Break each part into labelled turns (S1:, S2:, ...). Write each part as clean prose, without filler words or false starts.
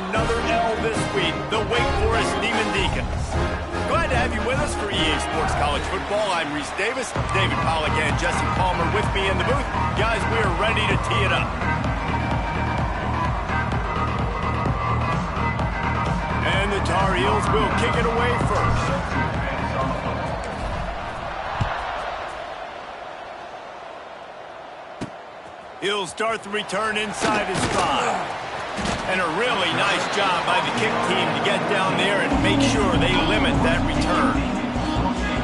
S1: another L this week, the Wake Forest Demon Deacons. Glad to have you with us for EA Sports College Football. I'm Reese Davis, David Pollack and Jesse Palmer with me in the booth. Guys, we are ready to tee it up. And the Tar Heels will kick it away first. He'll start the return inside his 5. And a really nice job by the kick team to get down there and make sure they limit that return.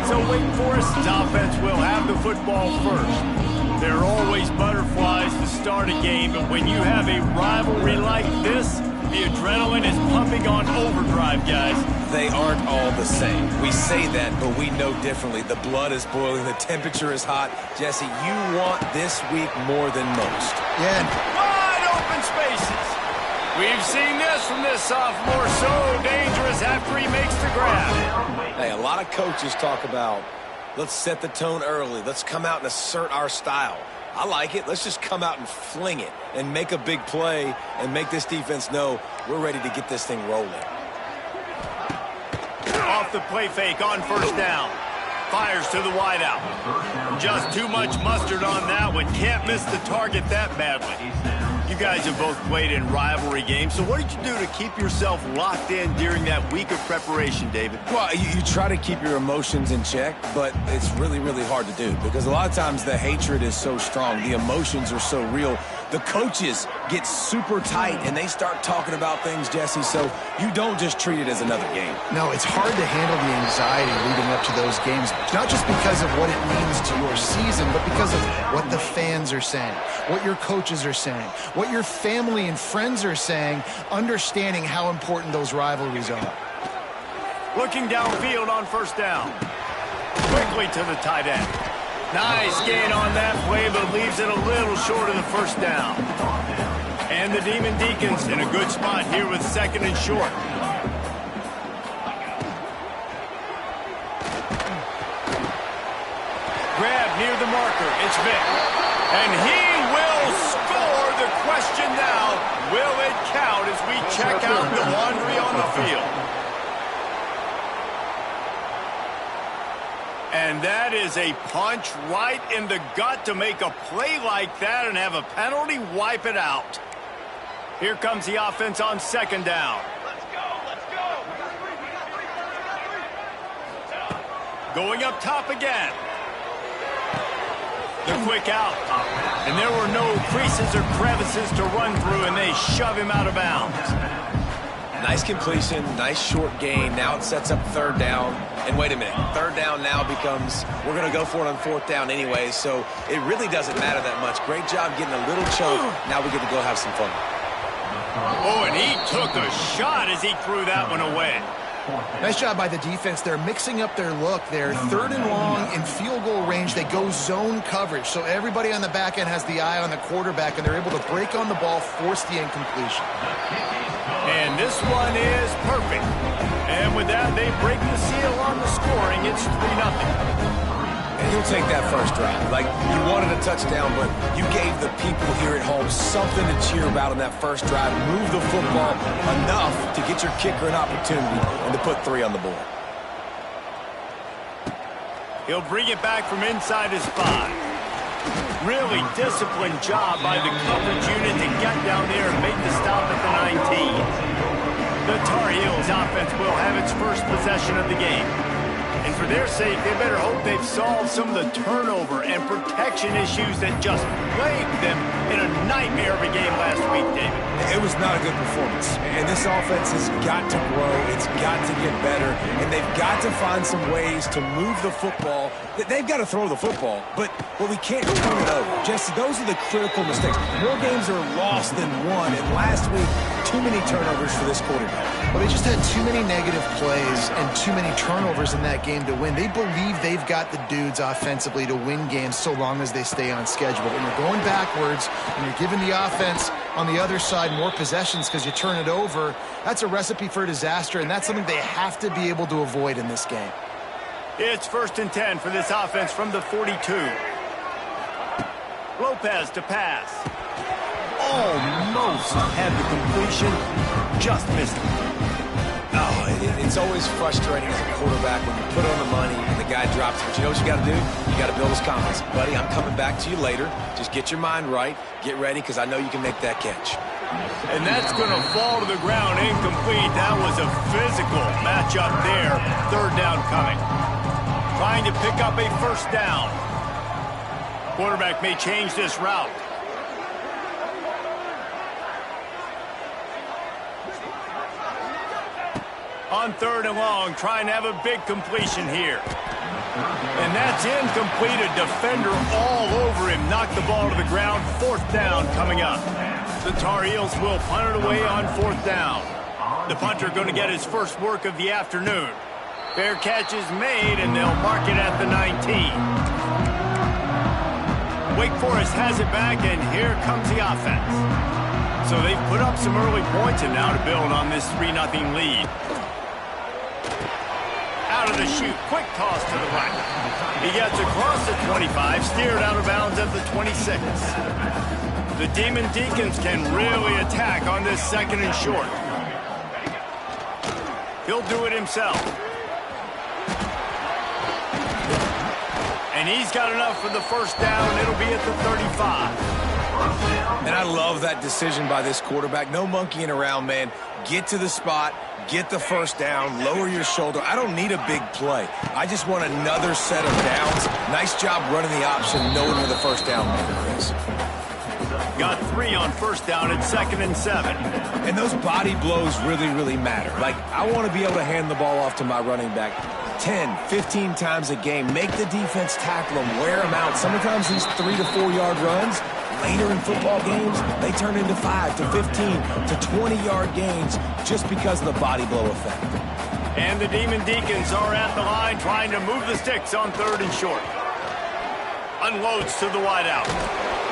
S1: So Wake Forest's offense will have the football first. There are always butterflies to start a game, but when you have a rivalry like this, the adrenaline is pumping on overdrive, guys.
S2: They aren't all the same. We say that, but we know differently. The blood is boiling. The temperature is hot. Jesse, you want this week more than most.
S3: Yeah.
S1: Wide open spaces. We've seen this from this sophomore. So dangerous after he makes the grab.
S2: Hey, a lot of coaches talk about, let's set the tone early. Let's come out and assert our style. I like it. Let's just come out and fling it and make a big play and make this defense know we're ready to get this thing rolling.
S1: Off the play fake on first down. Fires to the wideout. Just too much mustard on that one. Can't miss the target that badly. You guys have both played in rivalry games, so what did you do to keep yourself locked in during that week of preparation, David?
S2: Well, you try to keep your emotions in check, but it's really, really hard to do because a lot of times the hatred is so strong. The emotions are so real. The coaches get super tight, and they start talking about things, Jesse, so you don't just treat it as another game.
S3: No, it's hard to handle the anxiety leading up to those games, not just because of what it means to your season, but because of what the fans are saying, what your coaches are saying, what your family and friends are saying, understanding how important those rivalries are.
S1: Looking downfield on first down. Quickly to the tight end. Nice gain on that play, but leaves it a little short of the first down. And the Demon Deacons in a good spot here with second and short. Grab near the marker. It's Vick. And he will score. The question now, will it count as we check out the laundry on the field? And that is a punch right in the gut to make a play like that and have a penalty wipe it out. Here comes the offense on second down. Let's go, let's go. Going up top again. The quick out. And there were no creases or crevices to run through, and they shove him out of bounds.
S2: Nice completion, nice short gain. Now it sets up third down. And wait a minute, third down now becomes, we're going to go for it on fourth down anyway, so it really doesn't matter that much. Great job getting a little chunk. Now we get to go have some fun.
S1: Oh, and he took a shot as he threw that one away.
S3: Nice job by the defense. They're mixing up their look. They're third and long in field goal range. They go zone coverage, so everybody on the back end has the eye on the quarterback, and they're able to break on the ball, force the incompletion.
S1: And this one is perfect. And with that, they break the seal on the scoring. It's 3-0.
S2: And you'll take that first drive. Like, you wanted a touchdown, but you gave the people here at home something to cheer about in that first drive. Move the football enough to get your kicker an opportunity and to put 3 on the board.
S1: He'll bring it back from inside his 5. Really disciplined job by the coverage unit to get down there and make the stop at the 19. The Tar Heels offense will have its first possession of the game. And for their sake, they better hope they've solved some of the turnover and protection issues that just plagued them in a nightmare of a game last week, David.
S2: It was not a good performance. And this offense has got to grow. It's got to get better. And they've got to find some ways to move the football. They've got to throw the football, but we can't turn it over. Jesse, those are the critical mistakes. More games are lost than won. And last week, too many turnovers for this quarterback.
S3: Well, they just had too many negative plays and too many turnovers in that game to win. They believe they've got the dudes offensively to win games so long as they stay on schedule. But when you're going backwards and you're giving the offense on the other side more possessions because you turn it over, that's a recipe for disaster, and that's something they have to be able to avoid in this game.
S1: It's 1st and 10 for this offense from the 42. Lopez to pass. Almost had the completion. just missed him.
S2: Oh, it's always frustrating as a quarterback when you put on the money and the guy drops it. But you know what you got to do? You got to build his confidence. Buddy, I'm coming back to you later. Just get your mind right. Get ready, because I know you can make that catch.
S1: And that's going to fall to the ground incomplete. That was a physical matchup there. Third down coming. Trying to pick up a first down. Quarterback may change this route. On third and long, trying to have a big completion here. And that's incomplete. A defender all over him. Knocked the ball to the ground. Fourth down coming up. The Tar Heels will punt it away on fourth down. The punter going to get his first work of the afternoon. Fair catch is made, and they'll mark it at the 19. Wake Forest has it back, and here comes the offense. So they've put up some early points, and now to build on this 3-0 lead. Out of the chute, quick toss to the right. He gets across the 25, steered out of bounds at the 26. The Demon Deacons can really attack on this second and short. He'll do it himself. And he's got enough for the first down. It'll be at the 35.
S2: And I love that decision by this quarterback. No monkeying around, man. Get to the spot. Get the first down, lower your shoulder. I don't need a big play. I just want another set of downs. Nice job running the option, knowing where the first down man is.
S1: Got 3 on first down at 2nd and 7.
S2: And those body blows really, really matter. Like, I want to be able to hand the ball off to my running back 10, 15 times a game. Make the defense tackle him, wear him out. Sometimes these 3 to 4 yard runs, later in football games, they turn into 5 to 15 to 20-yard gains just because of the body blow effect.
S1: And the Demon Deacons are at the line trying to move the sticks on third and short. Unloads to the wideout.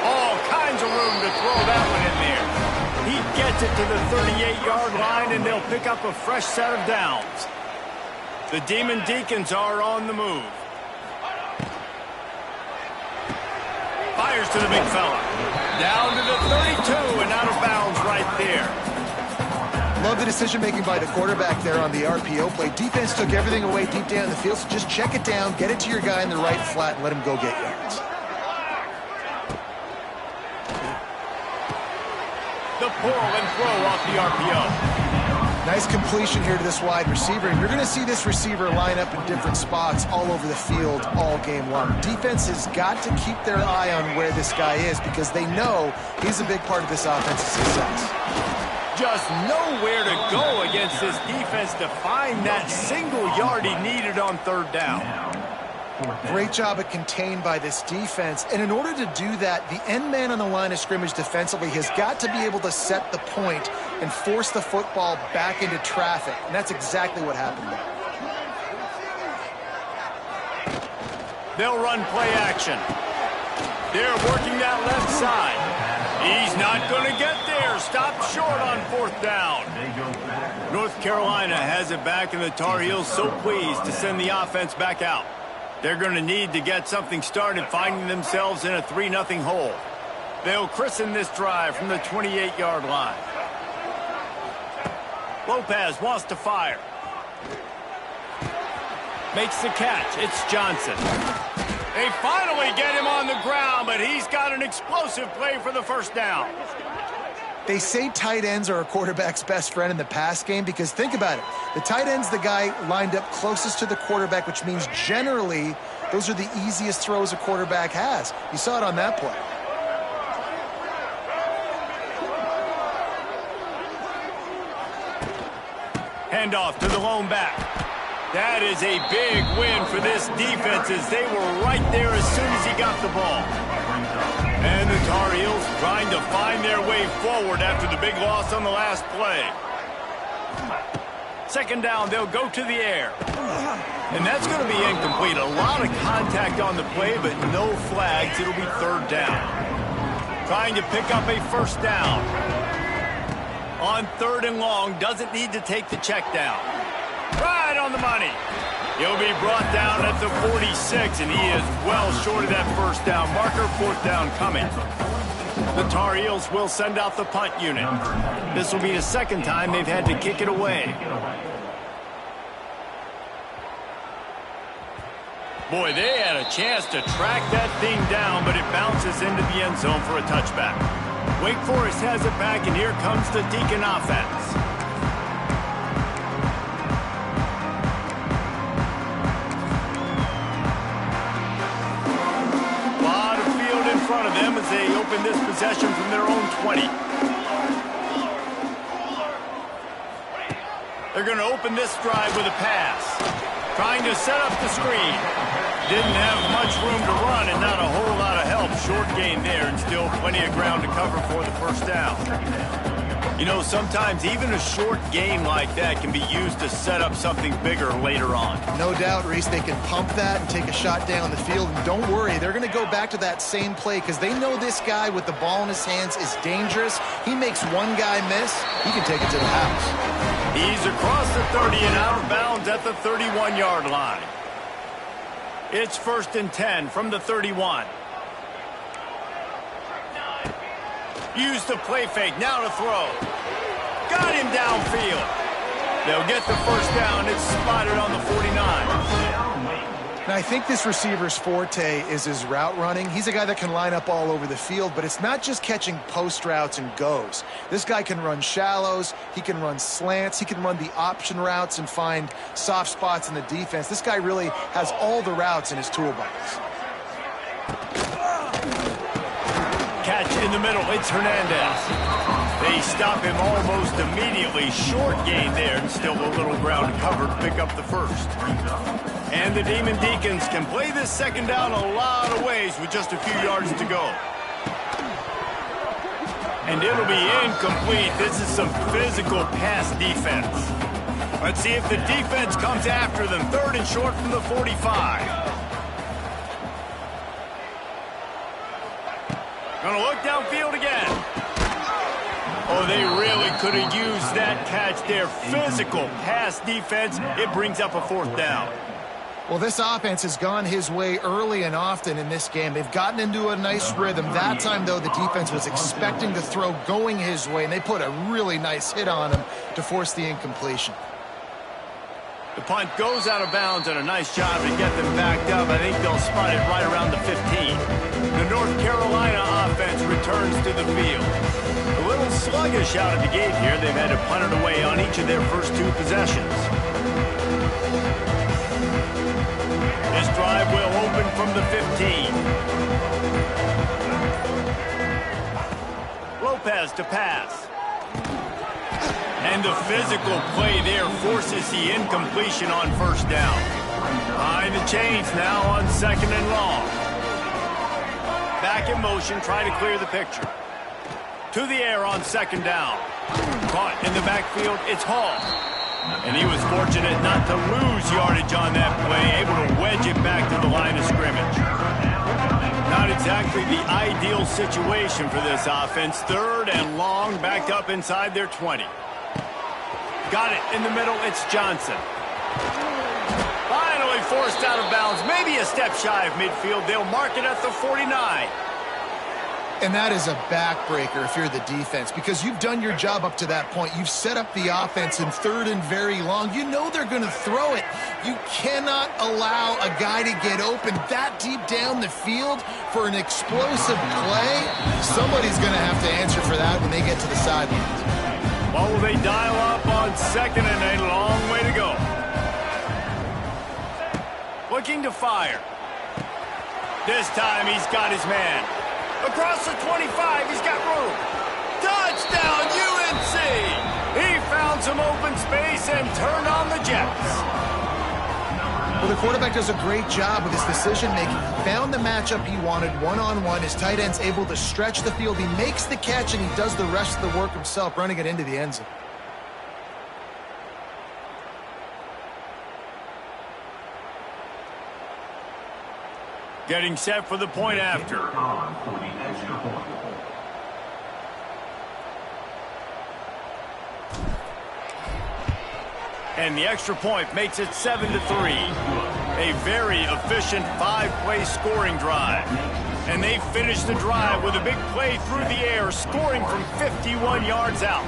S1: All kinds of room to throw that one in there. He gets it to the 38-yard line, and they'll pick up a fresh set of downs. The Demon Deacons are on the move. Fires to the big fella. Down to the 32 and out of bounds right there.
S3: Love the decision-making by the quarterback there on the RPO play. Defense took everything away deep down the field, so just check it down, get it to your guy in the right flat, and let him go get yards.
S1: The pull and throw off the RPO.
S3: Nice completion here to this wide receiver, and you're going to see this receiver line up in different spots all over the field all game long. Defense has got to keep their eye on where this guy is because they know he's a big part of this offense's success.
S1: Just nowhere to go against this defense to find that single yard he needed on third down.
S3: Great job at contained by this defense. And in order to do that, the end man on the line of scrimmage defensively has got to be able to set the point and force the football back into traffic. And that's exactly what happened there.
S1: They'll run play action. They're working that left side. He's not going to get there. Stopped short on fourth down. North Carolina has it back, and the Tar Heels so pleased to send the offense back out. They're going to need to get something started, finding themselves in a 3-0 hole. They'll christen this drive from the 28-yard line. Lopez wants to fire. Makes the catch. It's Johnson. They finally get him on the ground, but he's got an explosive play for the first down.
S3: They say tight ends are a quarterback's best friend in the pass game because think about it. The tight end's the guy lined up closest to the quarterback, which means generally those are the easiest throws a quarterback has. You saw it on that play.
S1: Handoff to the lone back. That is a big win for this defense as they were right there as soon as he got the ball. And the Tar Heels trying to find their way forward after the big loss on the last play. Second down, they'll go to the air. And that's going to be incomplete. A lot of contact on the play, but no flags. It'll be third down. Trying to pick up a first down. On third and long, doesn't need to take the check down. Right on the money. He'll be brought down at the 46, and he is well short of that first down marker. Fourth down coming. The The Tar Heels will send out the punt unit. This will be the second time they've had to kick it away. Boy, they had a chance to track that thing down, but it bounces into the end zone for a touchback. Wake Forest has it back, and here comes the Deacon offense. A lot of field in front of them as they open this possession from their own 20. They're going to open this drive with a pass. Trying to set up the screen. Didn't have much room to run and not a whole lot of help. Short gain there and still plenty of ground to cover for the first down. You know, sometimes even a short gain like that can be used to set up something bigger later on.
S3: No doubt, Reese, they can pump that and take a shot down the field. And don't worry, they're going to go back to that same play because they know this guy with the ball in his hands is dangerous. He makes one guy miss, he can take it to the house.
S1: He's across the 30 and out of bounds at the 31-yard line. It's 1st and 10 from the 31. Use the play fake, now to throw. Got him downfield. They'll get the first down. It's spotted on the 49.
S3: Now, I think this receiver's forte is his route running. He's a guy that can line up all over the field, but it's not just catching post routes and goes. This guy can run shallows, he can run slants, he can run the option routes and find soft spots in the defense. This guy really has all the routes in his toolbox.
S1: Catch in the middle, it's Hernandez. They stop him almost immediately. Short gain there and still a little ground to cover to pick up the first. And the Demon Deacons can play this second down a lot of ways with just a few yards to go. And it'll be incomplete. This is some physical pass defense. Let's see if the defense comes after them. 3rd and short from the 45. Gonna look downfield again. Oh, they really could have used that catch there. Physical pass defense. It brings up a 4th down.
S3: Well, this offense has gone his way early and often in this game. They've gotten into a nice rhythm. That time, though, the defense was expecting the throw going his way, and they put a really nice hit on him to force the incompletion.
S1: The punt goes out of bounds, and a nice job to get them backed up. I think they'll spot it right around the 15. The North Carolina offense returns to the field. A little sluggish out of the gate here. They've had to punt it away on each of their first 2 possessions. This drive will open from the 15. Lopez to pass. And the physical play there forces the incompletion on first down. Behind the chains now on 2nd and long. Back in motion, try to clear the picture. To the air on 2nd down. Caught in the backfield, it's Hall. And he was fortunate not to lose yardage on that play, able to wedge it back to the line of scrimmage. Not exactly the ideal situation for this offense. 3rd and long, back up inside their 20. Got it in the middle, it's Johnson. Finally forced out of bounds, maybe a step shy of midfield. They'll mark it at the 49.
S3: And that is a backbreaker if you're the defense, because you've done your job up to that point. You've set up the offense in 3rd and very long. You know they're going to throw it. You cannot allow a guy to get open that deep down the field for an explosive play. Somebody's going to have to answer for that when they get to the sidelines.
S1: Well, will they dial up on 2nd and a long way to go? Looking to fire. This time he's got his man. Across the 25, he's got room. Touchdown, UNC! He found some open space and turned on the Jets.
S3: Well, the quarterback does a great job with his decision-making. He found the matchup he wanted one-on-one. His tight end's able to stretch the field. He makes the catch, and he does the rest of the work himself, running it into the end zone.
S1: Getting set for the point after. And the extra point makes it 7-3. A very efficient 5-play scoring drive. And they finish the drive with a big play through the air, scoring from 51 yards out.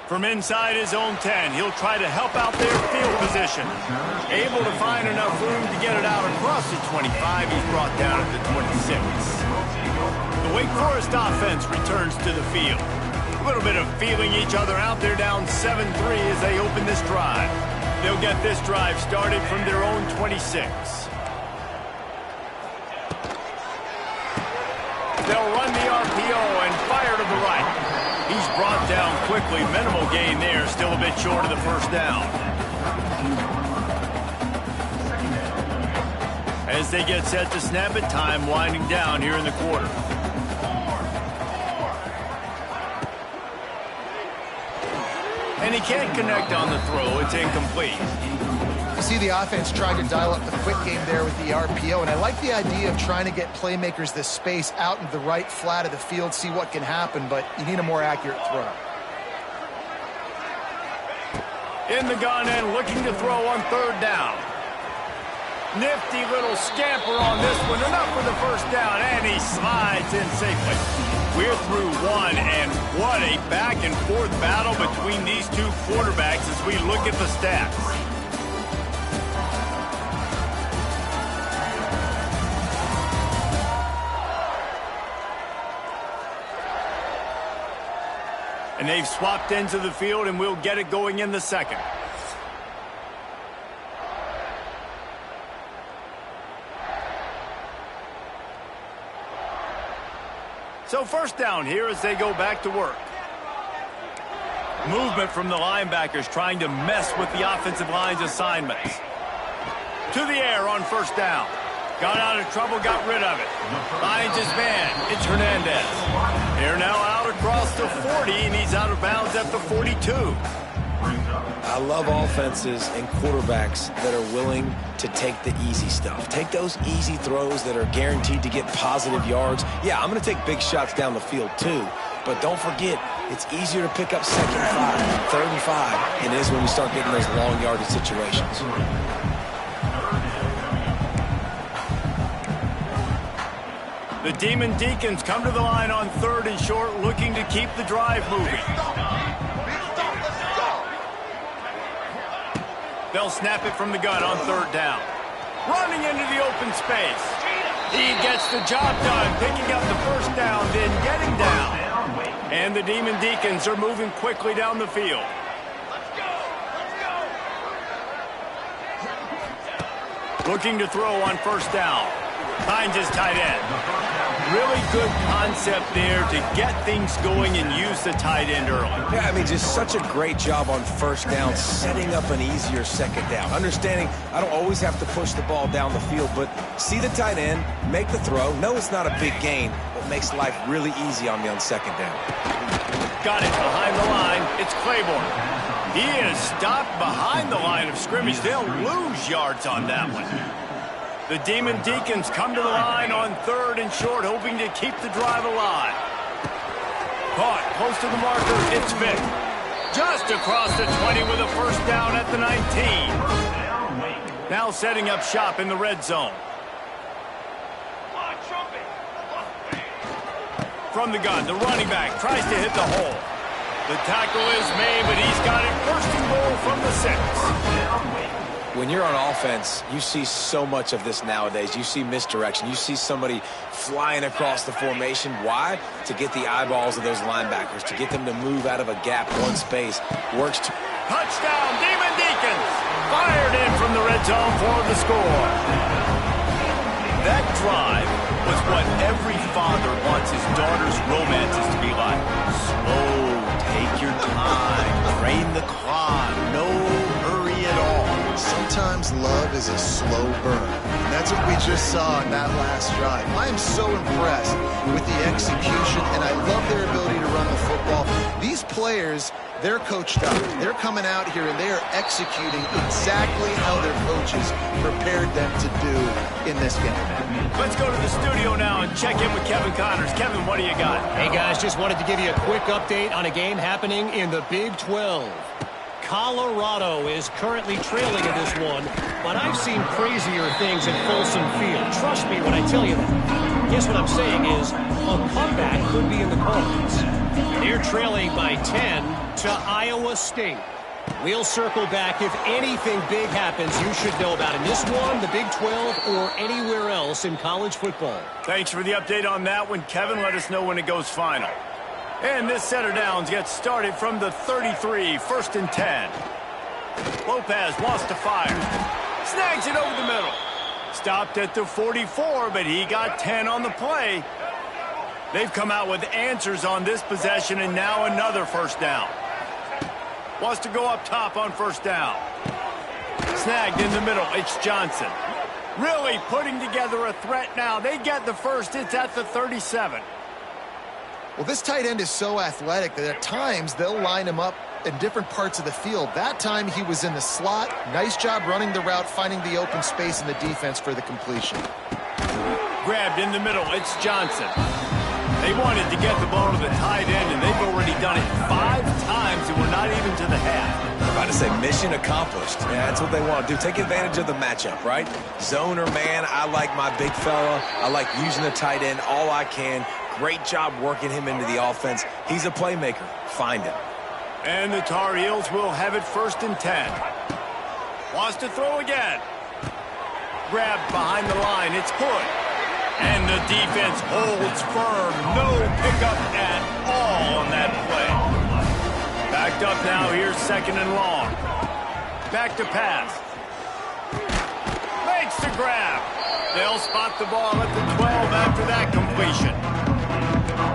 S1: From inside his own 10, he'll try to help out their field position. Able to find enough room to get it out across the 25. He's brought down at the 26. The Wake Forest offense returns to the field. A little bit of feeling each other out. They're down 7-3 as they open this drive. They'll get this drive started from their own 26. They'll run the RPO and fire to the right. He's brought down quickly. Minimal gain there. Still a bit short of the first down. As they get set to snap it, time winding down here in the quarter. And he can't connect on the throw. It's incomplete.
S3: You see the offense trying to dial up the quick game there with the RPO, and I like the idea of trying to get playmakers this space out into the right flat of the field, see what can happen, but you need a more accurate throw.
S1: In the gun and looking to throw on third down. Nifty little scamper on this one. Enough for the first down, and he slides in safely. We're through one, and what a back-and-forth battle between these two quarterbacks as we look at the stats. And they've swapped into the field, and we'll get it going in the second. So first down here as they go back to work. Movement from the linebackers trying to mess with the offensive line's assignments. To the air on first down. Got out of trouble, got rid of it. Finds his man. It's Hernandez. They're now out across the 40, and he's out of bounds at the 42.
S2: I love offenses and quarterbacks that are willing to take the easy stuff. Take those easy throws that are guaranteed to get positive yards. Yeah, I'm going to take big shots down the field too, but don't forget, it's easier to pick up second and 5, third and 5, than it is when you start getting those long yardage situations.
S1: The Demon Deacons come to the line on third and short, looking to keep the drive moving. They'll snap it from the gun on third down. Running into the open space. He gets the job done, picking up the first down, then getting down. And the Demon Deacons are moving quickly down the field. Looking to throw on first down. Finds his tight end. Really good concept there to get things going and use the tight end early.
S2: Yeah, I mean, just such a great job on first down, setting up an easier second down. Understanding I don't always have to push the ball down the field, but see the tight end, make the throw. No, it's not a big gain, but makes life really easy on me on second down.
S1: Got it behind the line. It's Claiborne. He is stopped behind the line of scrimmage. They'll lose yards on that one. The Demon Deacons come to the line on third and short, hoping to keep the drive alive. Caught close to the marker. It's Vick. Just across the 20 with a first down at the 19. Now setting up shop in the red zone. From the gun, the running back tries to hit the hole. The tackle is made, but he's got it first and goal from the 6.
S2: When you're on offense, you see so much of this nowadays. You see misdirection. You see somebody flying across the formation. Why? To get the eyeballs of those linebackers, to get them to move out of a gap, one space. Works to...
S1: Touchdown, Demon Deacons! Fired in from the red zone for the score. That drive was what every father wants his daughter's romances to be like. Slow, take your time, drain the clock, no hurry at all.
S3: Sometimes love is a slow burn. That's what we just saw in that last drive. I am so impressed with the execution, and I love their ability to run the football. These players, they're coached up. They're coming out here, and they are executing exactly how their coaches prepared them to do in this game.
S1: Let's go to the studio now and check in with Kevin Connors. Kevin, what do you got?
S4: Hey, guys, just wanted to give you a quick update on a game happening in the Big 12. Colorado is currently trailing in this one, but I've seen crazier things at Folsom Field. Trust me when I tell you that. Guess what I'm saying is a comeback could be in the cards. They're trailing by 10 to Iowa State. We'll circle back. If anything big happens, you should know about it. In this one, the Big 12, or anywhere else in college football.
S1: Thanks for the update on that one, Kevin. Let us know when it goes final. And this set of downs gets started from the 33, 1st and 10. Lopez wants to fire. Snags it over the middle. Stopped at the 44, but he got 10 on the play. They've come out with answers on this possession, and now another first down. Wants to go up top on first down. Snagged in the middle. It's Johnson. Really putting together a threat now. They get the first. It's at the 37.
S3: Well, this tight end is so athletic that at times they'll line him up in different parts of the field. That time he was in the slot. Nice job running the route, finding the open space in the defense for the completion.
S1: Grabbed in the middle. It's Johnson. They wanted to get the ball to the tight end, and they've already done it 5 times, and we're not even to the half.
S2: I'm about to say mission accomplished. Yeah, that's what they want to do. Take advantage of the matchup, right? Zone or man, I like my big fella. I like using the tight end all I can. Great job working him into the offense. He's a playmaker. Find him.
S1: And the Tar Heels will have it 1st and 10. Wants to throw again. Grabbed behind the line. It's Hood. And the defense holds firm. No pickup at all on that play. Backed up now. Here's 2nd and long. Back to pass. Makes the grab. They'll spot the ball at the 12 after that completion.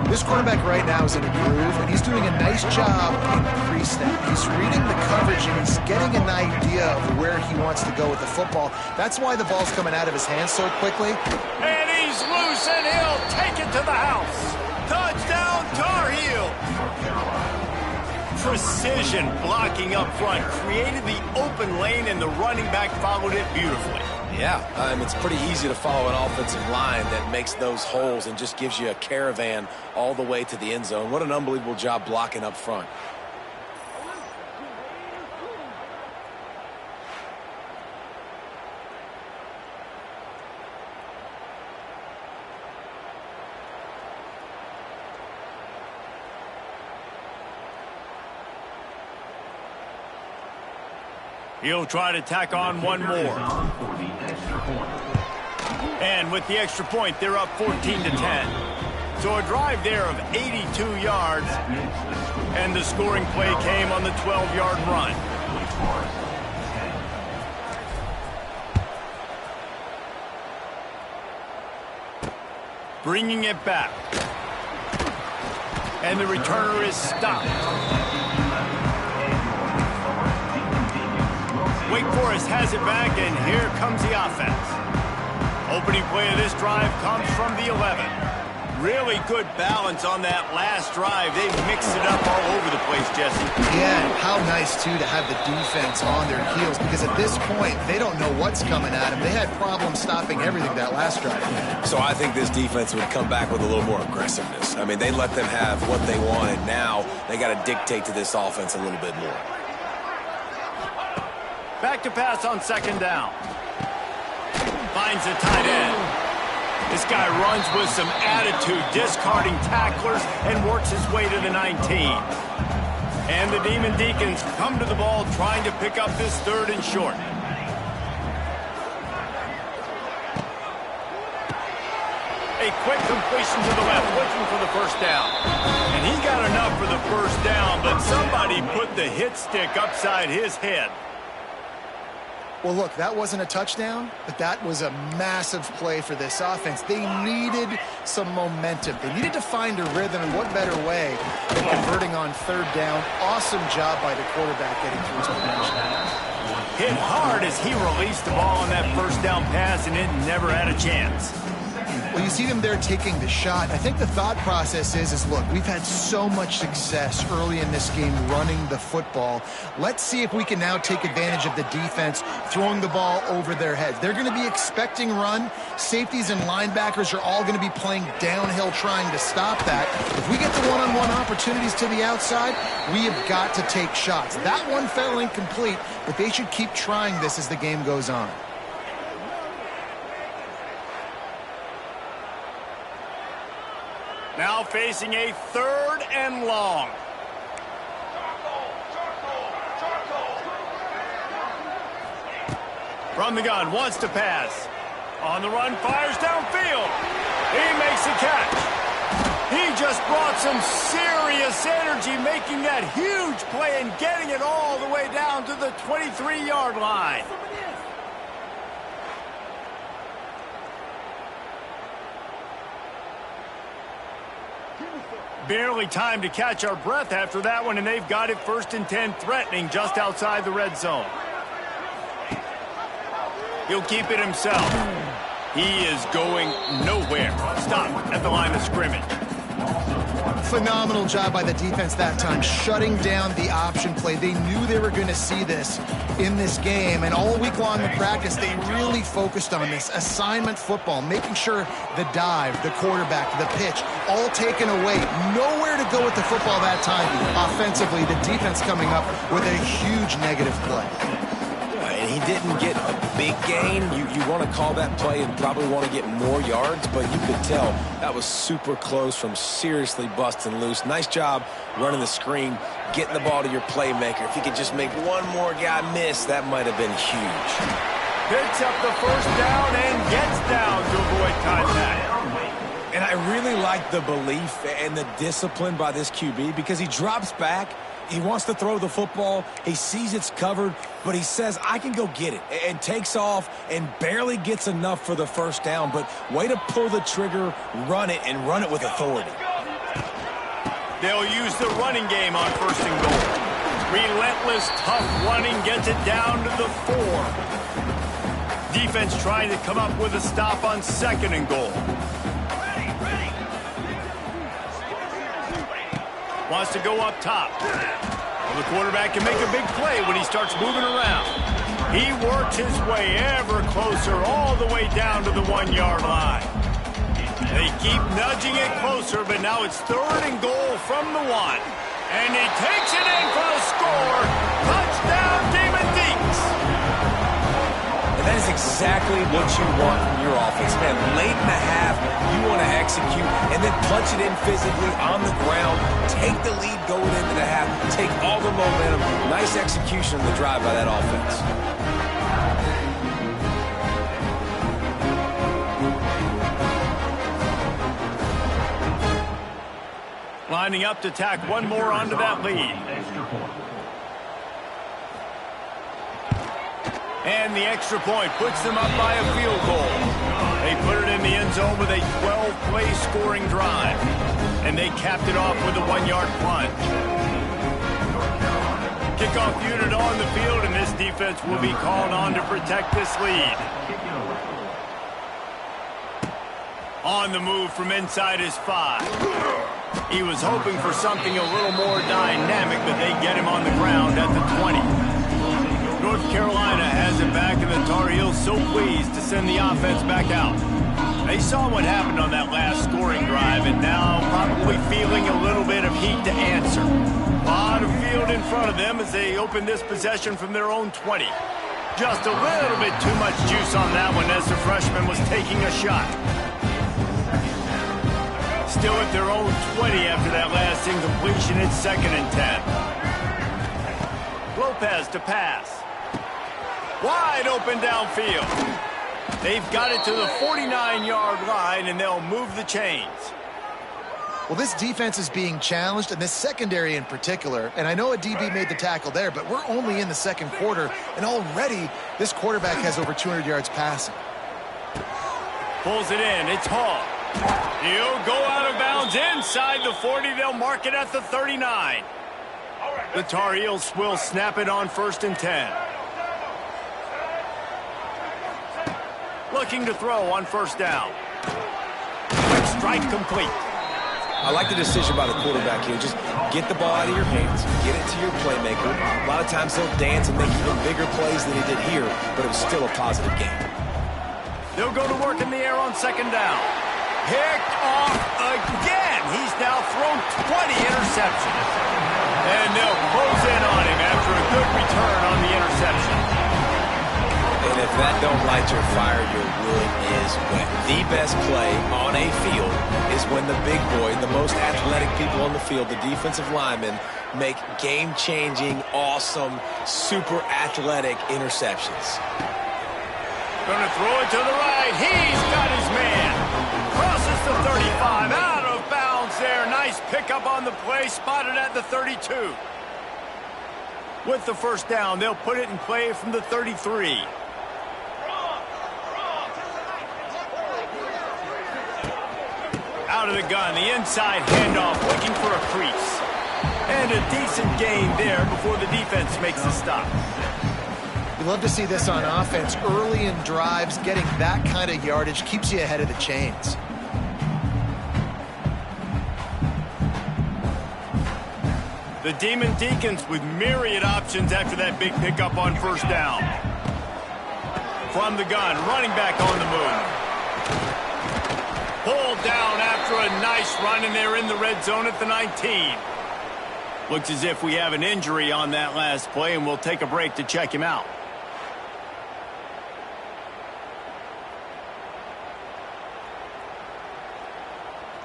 S3: This quarterback right now is in a groove, and he's doing a nice job in pre-snap. He's reading the coverage, and he's getting an idea of where he wants to go with the football. That's why the ball's coming out of his hands so quickly.
S1: And he's loose, and he'll take it to the house. Touchdown, Tar Heels. Precision blocking up front created the open lane, and the running back followed it beautifully.
S2: Yeah, it's pretty easy to follow an offensive line that makes those holes and just gives you a caravan all the way to the end zone. What an unbelievable job blocking up front.
S1: He'll try to tack on one more. And with the extra point, they're up 14 to 10. So a drive there of 82 yards. And the scoring play came on the 12-yard run. Bringing it back. And the returner is stopped. Wake Forest has it back, and here comes the offense. Opening play of this drive comes from the 11. Really good balance on that last drive. They mixed it up all over the place, Jesse.
S3: Yeah, and how nice, too, to have the defense on their heels, because at this point, they don't know what's coming at them. They had problems stopping everything that last drive.
S2: So I think this defense would come back with a little more aggressiveness. I mean, they let them have what they wanted. Now they got to dictate to this offense a little bit more.
S1: Back to pass on 2nd down. Finds a tight end. This guy runs with some attitude, discarding tacklers, and works his way to the 19. And the Demon Deacons come to the ball trying to pick up this 3rd and short. A quick completion to the left, looking for the first down. And he got enough for the first down, but somebody put the hit stick upside his head.
S3: Well, look, that wasn't a touchdown, but that was a massive play for this offense. They needed some momentum. They needed to find a rhythm, and what better way than converting on 3rd down. Awesome job by the quarterback getting through his progression.
S1: Hit hard as he released the ball on that first down pass, and it never had a chance.
S3: Well, you see them there taking the shot. I think the thought process is look, we've had so much success early in this game running the football. Let's see if we can now take advantage of the defense throwing the ball over their heads. They're going to be expecting run. Safeties and linebackers are all going to be playing downhill trying to stop that. If we get the one-on-one opportunities to the outside, we have got to take shots. That one fell incomplete, but they should keep trying this as the game goes on.
S1: Now facing a 3rd and long. From the gun, wants to pass. On the run, fires downfield. He makes the catch. He just brought some serious energy, making that huge play and getting it all the way down to the 23-yard line. Barely time to catch our breath after that one, and they've got it 1st and 10, threatening just outside the red zone. He'll keep it himself. He is going nowhere. Stop at the line of scrimmage.
S3: Phenomenal job by the defense that time, shutting down the option play. They knew they were going to see this in this game, and all week long in practice, they really focused on this assignment football, making sure the dive, the quarterback, the pitch, all taken away. Nowhere to go with the football that time. Offensively, the defense coming up with a huge negative play.
S2: And he didn't get a big gain. You want to call that play and probably want to get more yards, but you could tell that was super close from seriously busting loose. Nice job running the screen, getting the ball to your playmaker. If he could just make one more guy miss, that might have been huge.
S1: Picks up the 1st down and gets down to avoid contact.
S2: And I really like the belief and the discipline by this QB because he drops back. He wants to throw the football. He sees it's covered, but he says, I can go get it, and takes off and barely gets enough for the 1st down. But way to pull the trigger, run it, and run it with authority.
S1: They'll use the running game on 1st and goal. Relentless, tough running gets it down to the 4. Defense trying to come up with a stop on 2nd and goal. Wants to go up top. Well, the quarterback can make a big play when he starts moving around. He works his way ever closer all the way down to the 1-yard line. They keep nudging it closer, but now it's 3rd and goal from the 1. And he takes it in for the score. Touchdown, Demon Deeks.
S2: And that is exactly what you want from your offense, man. Late in the half, you want to execute and then punch it in physically on the ground. Take the lead going into the half. Take all the momentum. Nice execution on the drive by that offense.
S1: Lining up to tack one more onto that lead. And the extra point puts them up by a field goal. They put it in the end zone with a 12-play scoring drive. And they capped it off with a 1-yard plunge. Kickoff unit on the field, and this defense will be called on to protect this lead. On the move from inside his 5. He was hoping for something a little more dynamic, but they get him on the ground at the 20. North Carolina has it back, and the Tar Heels so pleased to send the offense back out. They saw what happened on that last scoring drive, and now probably feeling a little bit of heat to answer. A lot of field in front of them as they open this possession from their own 20. Just a little bit too much juice on that one as the freshman was taking a shot. Still at their own 20 after that last incompletion. It's 2nd and 10. Lopez to pass. Wide open downfield. They've got it to the 49-yard line, and they'll move the chains.
S3: Well, this defense is being challenged, and this secondary in particular, and I know a DB made the tackle there, but we're only in the 2nd quarter, and already this quarterback has over 200 yards passing.
S1: Pulls it in. It's Hall. He'll go out of bounds inside the 40. They'll mark it at the 39. The Tar Heels will snap it on 1st and 10. looking to throw on first down. Quick strike complete.
S2: I like the decision by the quarterback here. Just get the ball out of your hands, get it to your playmaker. A lot of times he'll dance and make even bigger plays than he did here, but it was still a positive game.
S1: They'll go to work in the air on second down. Picked off again. He's now thrown 20 interceptions. And they'll close in on him after a good return on the interception.
S2: And if that don't light your fire, your wood is wet. The best play on a field is when the big boy, the most athletic people on the field, the defensive linemen, make game-changing, awesome, super athletic interceptions.
S1: Gonna throw it to the right. He's got his man. Crosses the 35. Out of bounds there. Nice pickup on the play. Spotted at the 32. With the first down, they'll put it in play from the 33. Out of the gun, the inside handoff, looking for a crease. And a decent gain there before the defense makes the stop.
S3: You love to see this on offense. Early in drives, getting that kind of yardage keeps you ahead of the chains.
S1: The Demon Deacons with myriad options after that big pickup on first down. From the gun, running back on the move. Pulled down after a nice run, and they're in the red zone at the 19. Looks as if we have an injury on that last play, and we'll take a break to check him out.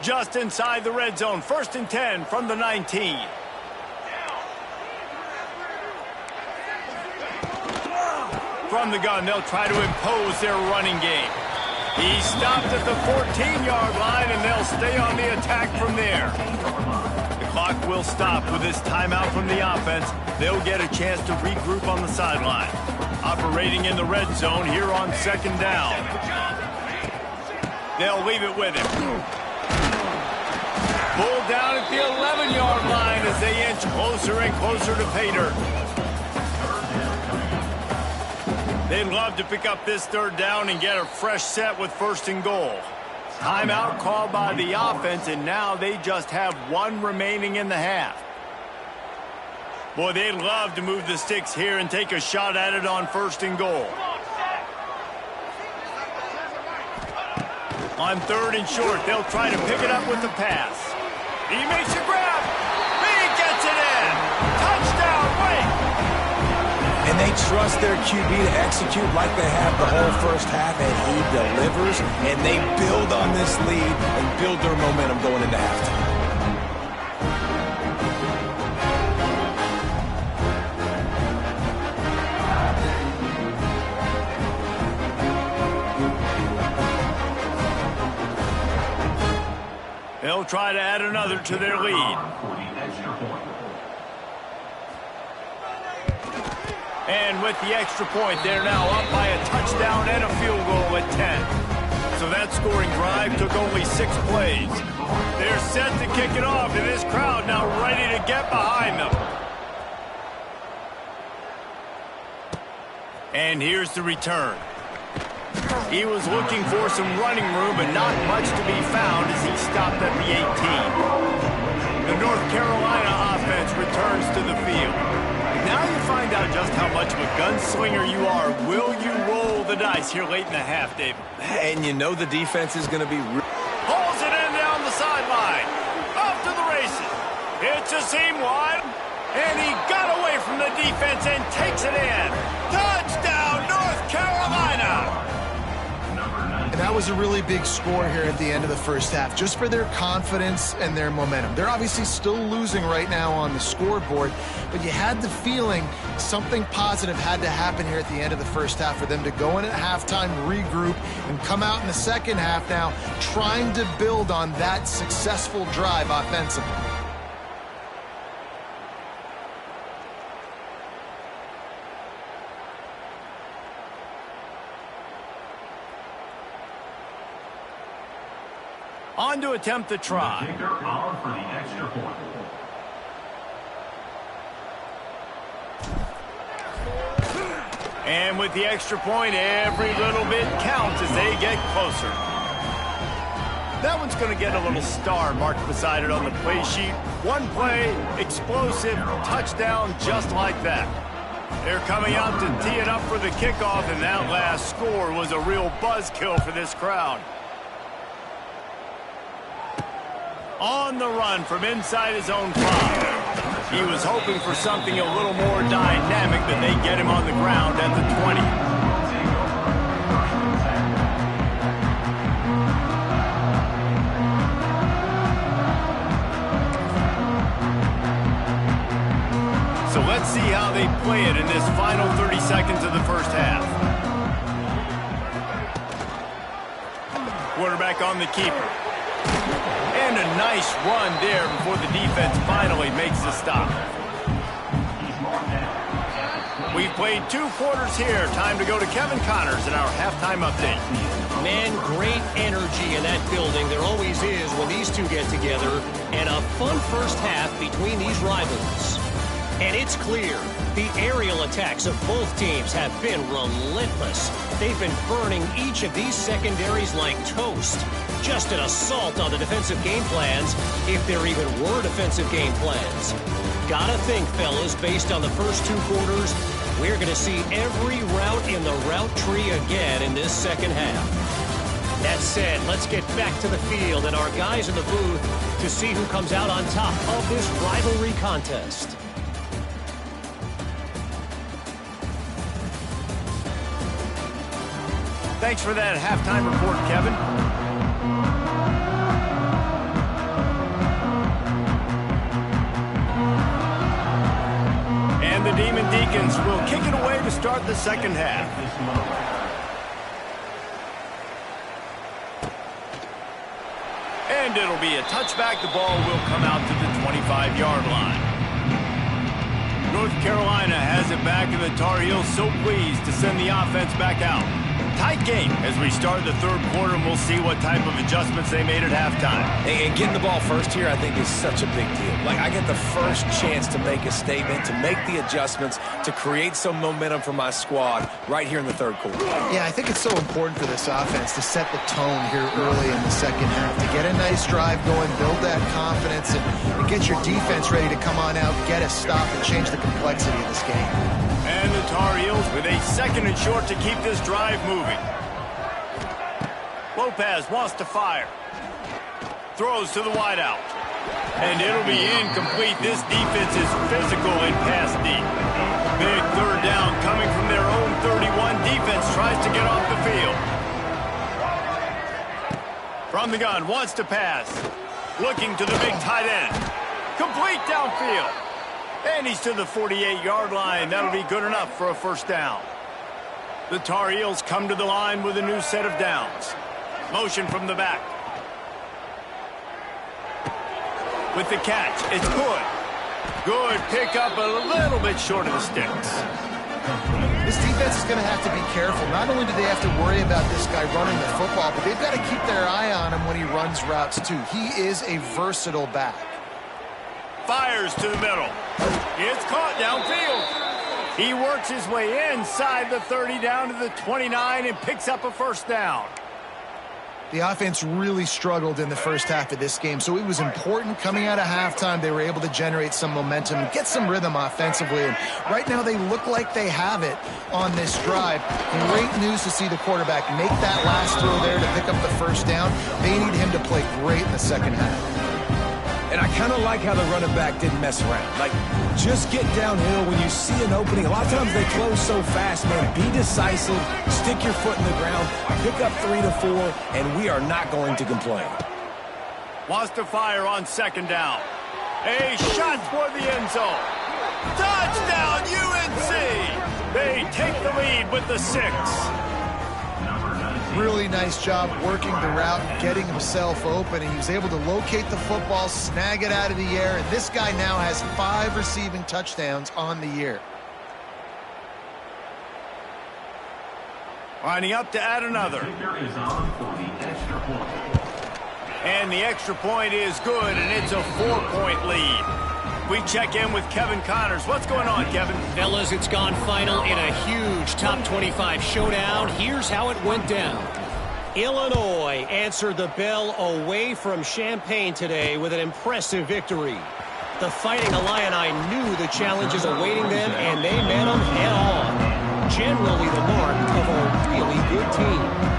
S1: Just inside the red zone, 1st and 10 from the 19. From the gun, they'll try to impose their running game. He stopped at the 14-yard line, and they'll stay on the attack from there. The clock will stop with this timeout from the offense. They'll get a chance to regroup on the sideline. Operating in the red zone here on second down. They'll leave it with him. Pulled down at the 11-yard line as they inch closer and closer to pay dirt. They'd love to pick up this third down and get a fresh set with 1st and goal. Timeout called by the offense, and now they just have one remaining in the half. Boy, they'd love to move the sticks here and take a shot at it on 1st and goal. On 3rd and short, they'll try to pick it up with the pass. He makes a grab. He gets it in. Touchdown, Wake.
S2: And they trust their QB to execute like they have the whole first half, and he delivers, and they build on this lead and build their momentum going into halftime.
S1: They'll try to add another to their lead. And with the extra point, they're now up by a touchdown and a field goal at 10. So that scoring drive took only 6 plays. They're set to kick it off, and this crowd now ready to get behind them. And here's the return. He was looking for some running room, but not much to be found as he stopped at the 18. The North Carolina offense returns to the field. Now you find out just how much of a gunslinger you are. Will you roll the dice here late in the half, David?
S2: And you know the defense is going to be...
S1: Pulls it in down the sideline. Off to the races. It's a seam wide. And he got away from the defense and takes it in. Touchdown, North Carolina!
S3: And that was a really big score here at the end of the first half, just for their confidence and their momentum. They're obviously still losing right now on the scoreboard, but you had the feeling something positive had to happen here at the end of the first half for them to go in at halftime, regroup, and come out in the second half now trying to build on that successful drive offensively.
S1: On to attempt the try.
S5: For the extra point.
S1: And with the extra point, every little bit counts as they get closer. That one's going to get a little star marked beside it on the play sheet. One play, explosive, touchdown just like that. They're coming out to tee it up for the kickoff, and that last score was a real buzzkill for this crowd. On the run from inside his own 5. He was hoping for something a little more dynamic, but they get him on the ground at the 20. So let's see how they play it in this final 30 seconds of the first half. Quarterback on the keeper. And a nice run there before the defense finally makes the stop. We've played 2 quarters here. Time to go to Kevin Connors in our halftime update.
S4: Man, great energy in that building. There always is when these two get together. And a fun first half between these rivals. And it's clear, the aerial attacks of both teams have been relentless. They've been burning each of these secondaries like toast. Just an assault on the defensive game plans, if there even were defensive game plans. Gotta think, fellas, based on the first 2 quarters, we're going to see every route in the route tree again in this second half. That said, let's get back to the field and our guys in the booth to see who comes out on top of this rivalry contest.
S1: Thanks for that halftime report, Kevin. And the Demon Deacons will kick it away to start the second half. And it'll be a touchback. The ball will come out to the 25-yard line. North Carolina has it back, and the Tar Heels so pleased to send the offense back out. Tight game as we start the third quarter, and we'll see what type of adjustments they made at halftime.
S2: And getting the ball first here, I think, is such a big deal. Like, I get the first chance to make a statement, to make the adjustments, to create some momentum for my squad right here in the third quarter.
S3: Yeah, I think it's so important for this offense to set the tone here early in the second half, to get a nice drive going, build that confidence, and get your defense ready to come on out, get a stop, and change the complexity of this game.
S1: And the Tar Heels with a 2nd and short to keep this drive moving. Lopez wants to fire. Throws to the wideout. And it'll be incomplete. This defense is physical in pass deep. Big third down coming from their own 31. Defense tries to get off the field. From the gun, wants to pass. Looking to the big tight end. Complete downfield. And he's to the 48-yard line. That'll be good enough for a first down. The Tar Heels come to the line with a new set of downs. Motion from the back. With the catch, it's good. Good pickup, a little bit short of the sticks.
S3: This defense is going to have to be careful. Not only do they have to worry about this guy running the football, but they've got to keep their eye on him when he runs routes too. He is a versatile back.
S1: Fires to the middle. It's caught downfield. He works his way inside the 30 down to the 29 and picks up a first down.
S3: The offense really struggled in the first half of this game, so it was important coming out of halftime. They were able to generate some momentum and get some rhythm offensively, and right now they look like they have it on this drive. Great news to see the quarterback make that last throw there to pick up the first down. They need him to play great in the second half.
S2: And I kind of like how the running back didn't mess around. Like, just get downhill when you see an opening. A lot of times they close so fast, man. Be decisive, stick your foot in the ground, pick up 3 to 4, and we are not going to complain.
S1: Wants to fire on 2nd down. A shot toward the end zone. Touchdown, UNC! They take the lead with the 6.
S3: Really nice job working the route, getting himself open, and he was able to locate the football, snag it out of the air, and this guy now has 5 receiving touchdowns on the year.
S1: Lining up to add another. And the extra point is good, and it's a 4-point lead. We check in with Kevin Connors. What's going on, Kevin?
S4: Fellas, it's gone final in a huge top 25 showdown. Here's how it went down. Illinois answered the bell away from Champaign today with an impressive victory. The Fighting Illini knew the challenges awaiting them, and they met them head-on. Generally the mark of a really good team.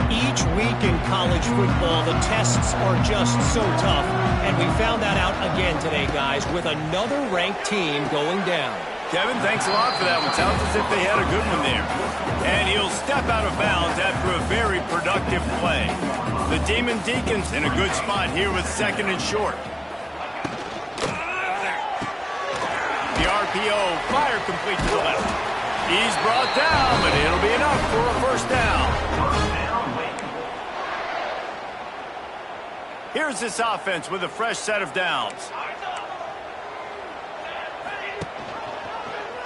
S4: Each week in college football, the tests are just so tough, and we found that out again today, guys, with another ranked team going down.
S1: Kevin, thanks a lot for that one. Sounds as if they had a good one there. And he'll step out of bounds after a very productive play. The Demon Deacons in a good spot here with 2nd and short. The RPO, fire complete to the left. He's brought down, but it'll be enough for a first down. Here's this offense with a fresh set of downs.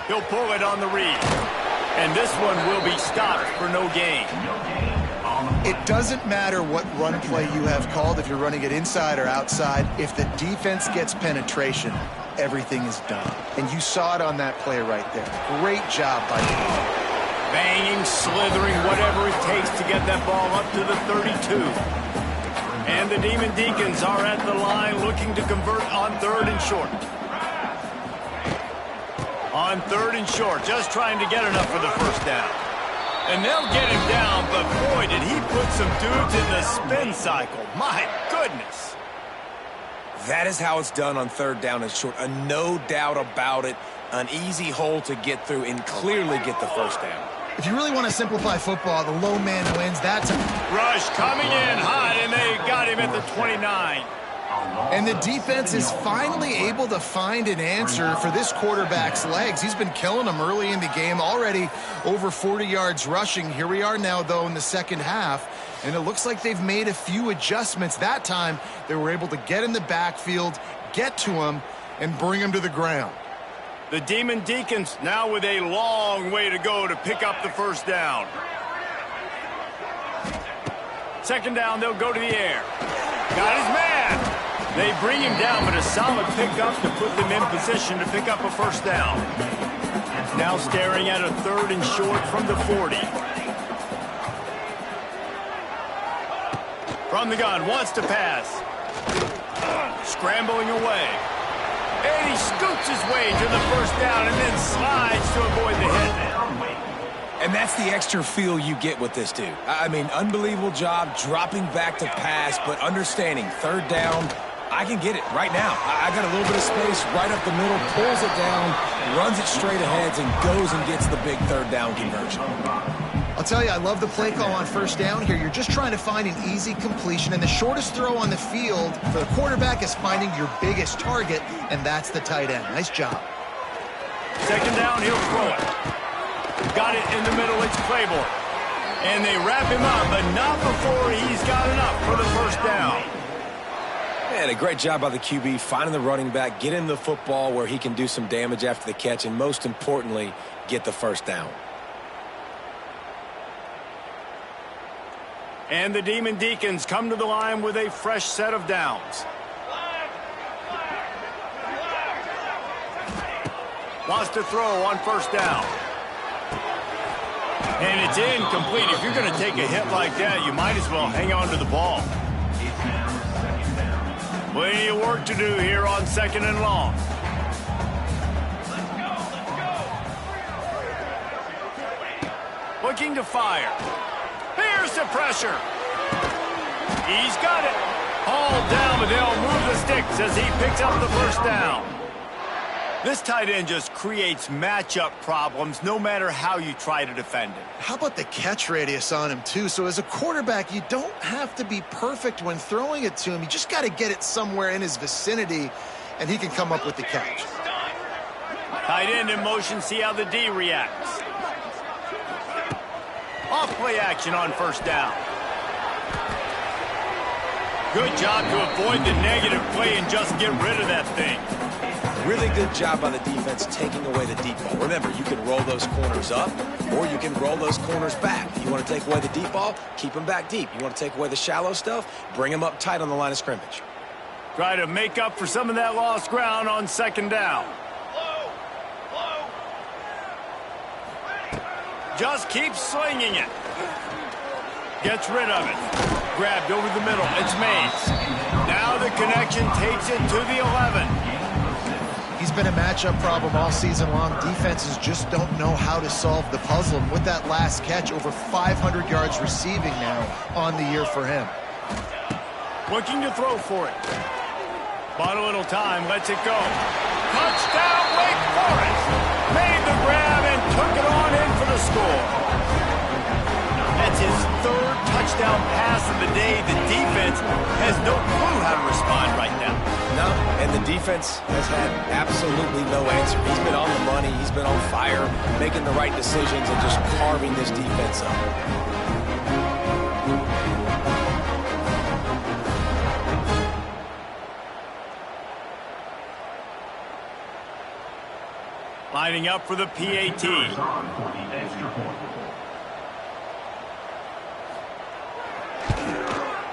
S1: He'll pull it on the read. And this one will be stopped for no gain.
S3: It doesn't matter what run play you have called, if you're running it inside or outside. If the defense gets penetration, everything is done. And you saw it on that play right there. Great job by you.
S1: Banging, slithering, whatever it takes to get that ball up to the 32. And the Demon Deacons are at the line looking to convert on 3rd and short. On 3rd and short, just trying to get enough for the first down. And they'll get him down, but boy, did he put some dudes in the spin cycle. My goodness.
S2: That is how it's done on 3rd down and short. No doubt about it. An easy hole to get through and clearly get the first down.
S3: If you really want to simplify football, the low man wins. That's a
S1: rush coming in hot, and they got him at the 29.
S3: And the defense is finally able to find an answer for this quarterback's legs. He's been killing them early in the game, already over 40 yards rushing. Here we are now, though, in the second half, and it looks like they've made a few adjustments. That time, they were able to get in the backfield, get to him, and bring him to the ground.
S1: The Demon Deacons now with a long way to go to pick up the first down. 2nd down, they'll go to the air. Got his man. They bring him down, but a solid pickup to put them in position to pick up a first down. Now staring at a 3rd and short from the 40. From the gun, wants to pass. Scrambling away. And he scoops his way to the first down and then slides to avoid the hit.
S2: And that's the extra feel you get with this dude. I mean, unbelievable job dropping back to pass, but understanding 3rd down, I can get it right now. I got a little bit of space right up the middle, pulls it down, runs it straight ahead, and goes and gets the big 3rd down conversion.
S3: I'll tell you, I love the play call on first down here. You're just trying to find an easy completion, and the shortest throw on the field for the quarterback is finding your biggest target, and that's the tight end. Nice job.
S1: 2nd down, he'll throw it. Got it in the middle, it's Claiborne. And they wrap him up, but not before he's got enough for the first down.
S2: Man, a great job by the QB, finding the running back, getting the football where he can do some damage after the catch, and most importantly, get the first down.
S1: And the Demon Deacons come to the line with a fresh set of downs. Wants to throw on first down. And it's incomplete. If you're going to take a hit like that, you might as well hang on to the ball. Plenty of work to do here on 2nd and long. Looking to fire. Here's the pressure. He's got it. Hauled down, but they'll move the sticks as he picks up the first down. This tight end just creates matchup problems no matter how you try to defend it.
S3: How about the catch radius on him, too? So as a quarterback, you don't have to be perfect when throwing it to him. You just got to get it somewhere in his vicinity, and he can come up with the catch.
S1: Tight end in motion, see how the D reacts. Off play action on first down. Good job to avoid the negative play and just get rid of that thing.
S2: Really good job by the defense taking away the deep ball. Remember, you can roll those corners up, or you can roll those corners back. You want to take away the deep ball, keep them back deep. You want to take away the shallow stuff, bring them up tight on the line of scrimmage.
S1: Try to make up for some of that lost ground on second down. Just keep slinging it. Gets rid of it. Grabbed over the middle. It's Mays. Now the connection takes it to the 11.
S3: He's been a matchup problem all season long. Defenses just don't know how to solve the puzzle. And with that last catch, over 500 yards receiving now on the year for him.
S1: Looking to throw for it. Bought a little time, lets it go. Touchdown, Wake Forest! Made the grab and took it on in for the score. That's his third touchdown pass of the day. The defense has no clue how to respond right now.
S2: No, and the defense has had absolutely no answer. He's been on the money. He's been on fire, making the right decisions and just carving this defense up.
S1: Lining up for the PAT.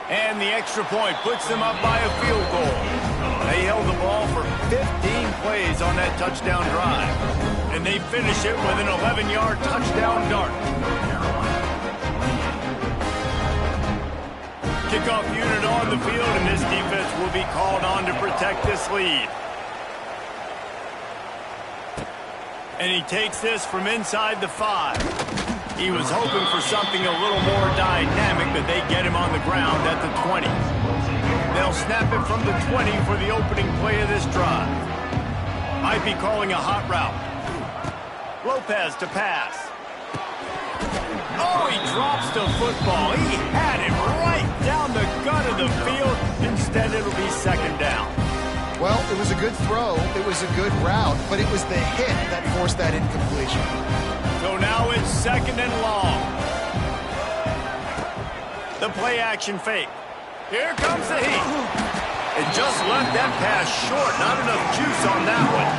S1: And the extra point puts them up by a field goal. They held the ball for 15 plays on that touchdown drive. And they finish it with an 11-yard touchdown dart. Kickoff unit on the field, and this defense will be called on to protect this lead. And he takes this from inside the 5. He was hoping for something a little more dynamic, but they get him on the ground at the 20. They'll snap it from the 20 for the opening play of this drive. Might be calling a hot route. Lopez to pass. Oh, he drops the football. He had it right down the gut of the field. Instead, it'll be second down.
S3: Well, it was a good throw, it was a good route, but it was the hit that forced that incompletion.
S1: So now it's second and long. The play action fake. Here comes the heat. It just left that pass short. Not enough juice on that one.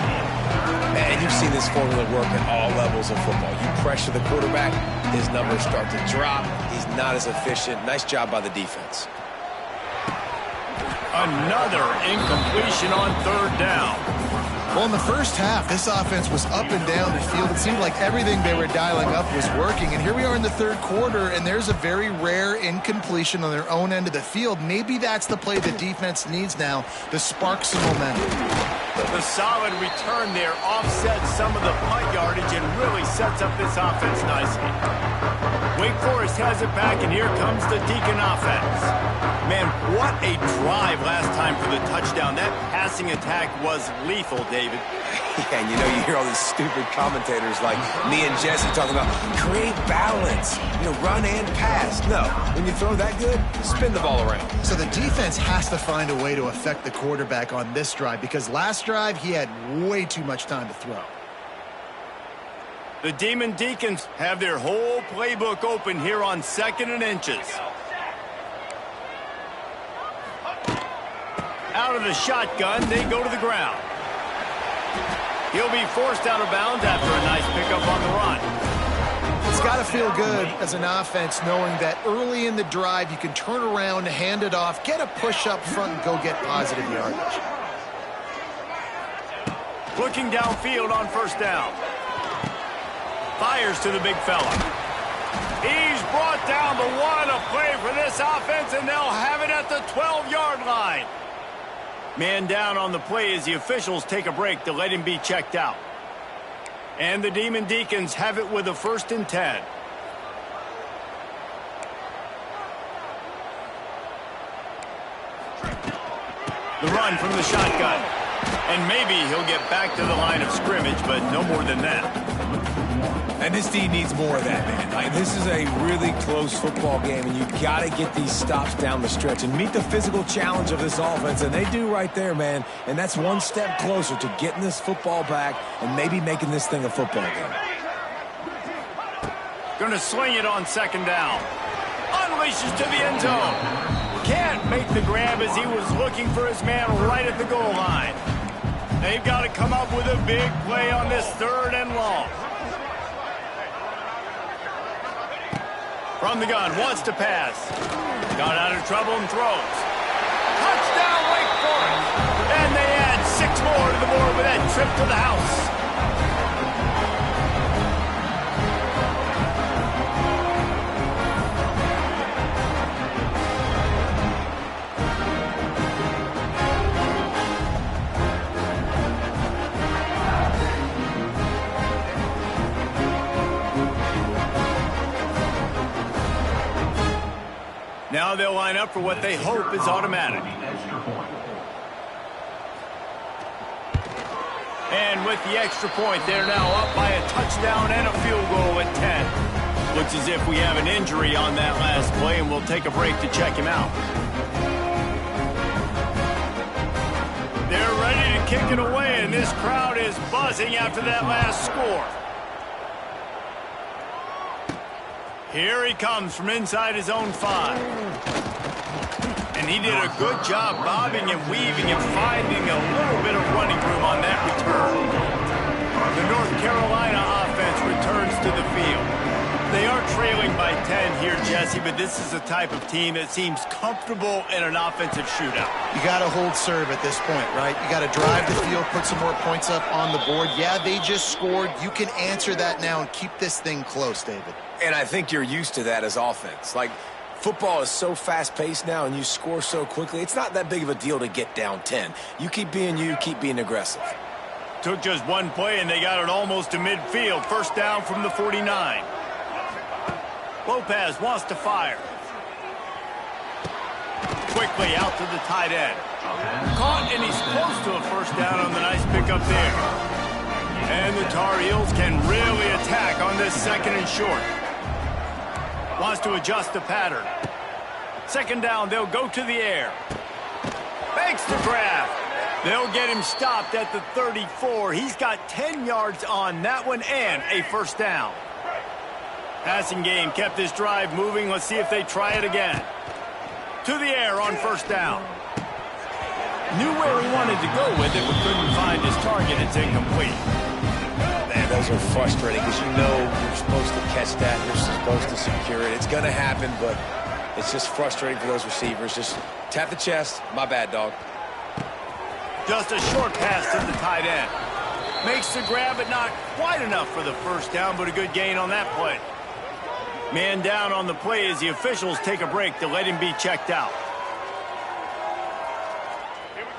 S2: Man, you've seen this formula work at all levels of football. You pressure the quarterback, his numbers start to drop. He's not as efficient. Nice job by the defense.
S1: Another incompletion on third down.
S3: Well, in the first half, this offense was up and down the field. It seemed like everything they were dialing up was working. And here we are in the third quarter, and there's a very rare incompletion on their own end of the field. Maybe that's the play the defense needs now to spark some momentum.
S1: The solid return there offsets some of the punt yardage and really sets up this offense nicely. Wake Forest has it back, and here comes the Deacon offense. Man, what a drive last time for the touchdown. That passing attack was lethal, David.
S2: Yeah, and you know, you hear all these stupid commentators like me and Jesse talking about create balance, run and pass. No, when you throw that good, spin the ball around.
S3: So the defense has to find a way to affect the quarterback on this drive because last drive he had way too much time to throw.
S1: The Demon Deacons have their whole playbook open here on 2nd and inches. Out of the shotgun, they go to the ground. He'll be forced out of bounds after a nice pickup on the run.
S3: It's got to feel good as an offense knowing that early in the drive you can turn around, hand it off, get a push up front, and go get positive yardage.
S1: Looking downfield on first down. Fires to the big fella. He's brought down, but what a play for this offense, and they'll have it at the 12-yard line. Man down on the play as the officials take a break to let him be checked out. And the Demon Deacons have it with a 1st and 10. The run from the shotgun. And maybe he'll get back to the line of scrimmage, but no more than that.
S2: And this team needs more of that, man. Like, this is a really close football game, and you got to get these stops down the stretch and meet the physical challenge of this offense, and they do right there, man. And that's one step closer to getting this football back and maybe making this thing a football game.
S1: Going to sling it on second down. Unleashes to the end zone. Can't make the grab as he was looking for his man right at the goal line. They've got to come up with a big play on this 3rd and long. From the gun, wants to pass. Got out of trouble and throws. Touchdown, Wake Forest. much more to the board with that trip to the house. Now they'll line up for what they hope is automatic. And with the extra point, they're now up by a touchdown and a field goal at 10. Looks as if we have an injury on that last play, and we'll take a break to check him out. They're ready to kick it away, and this crowd is buzzing after that last score. Here he comes from inside his own 5. And he did a good job bobbing and weaving and finding a little bit of running room on that return. The North Carolina offense returns to the field. They are trailing by 10 here, Jesse, but this is a type of team that seems comfortable in an offensive shootout.
S3: You got to hold serve at this point, right? You got to drive the field, put some more points up on the board. Yeah, they just scored. You can answer that now and keep this thing close, David.
S2: And I think you're used to that as offense. Like, football is so fast-paced now and you score so quickly, it's not that big of a deal to get down 10. You keep being you, keep being aggressive.
S1: Took just one play and they got it almost to midfield. First down from the 49. Lopez wants to fire. Quickly out to the tight end. Caught, and he's close to a first down on the nice pickup there. And the Tar Heels can really attack on this second and short. Wants to adjust the pattern. Second down, they'll go to the air. Fakes the grab. They'll get him stopped at the 34. He's got 10 yards on that one and a first down. Passing game kept this drive moving. Let's see if they try it again. To the air on first down. Knew where he wanted to go with it, but couldn't find his target. It's incomplete.
S2: Man, those are frustrating because you know you're supposed to catch that. You're supposed to secure it. It's going to happen, but it's just frustrating for those receivers. Just tap the chest. My bad, dog.
S1: Just a short pass to the tight end. Makes the grab, but not quite enough for the first down, but a good gain on that play. Man down on the play as the officials take a break to let him be checked out.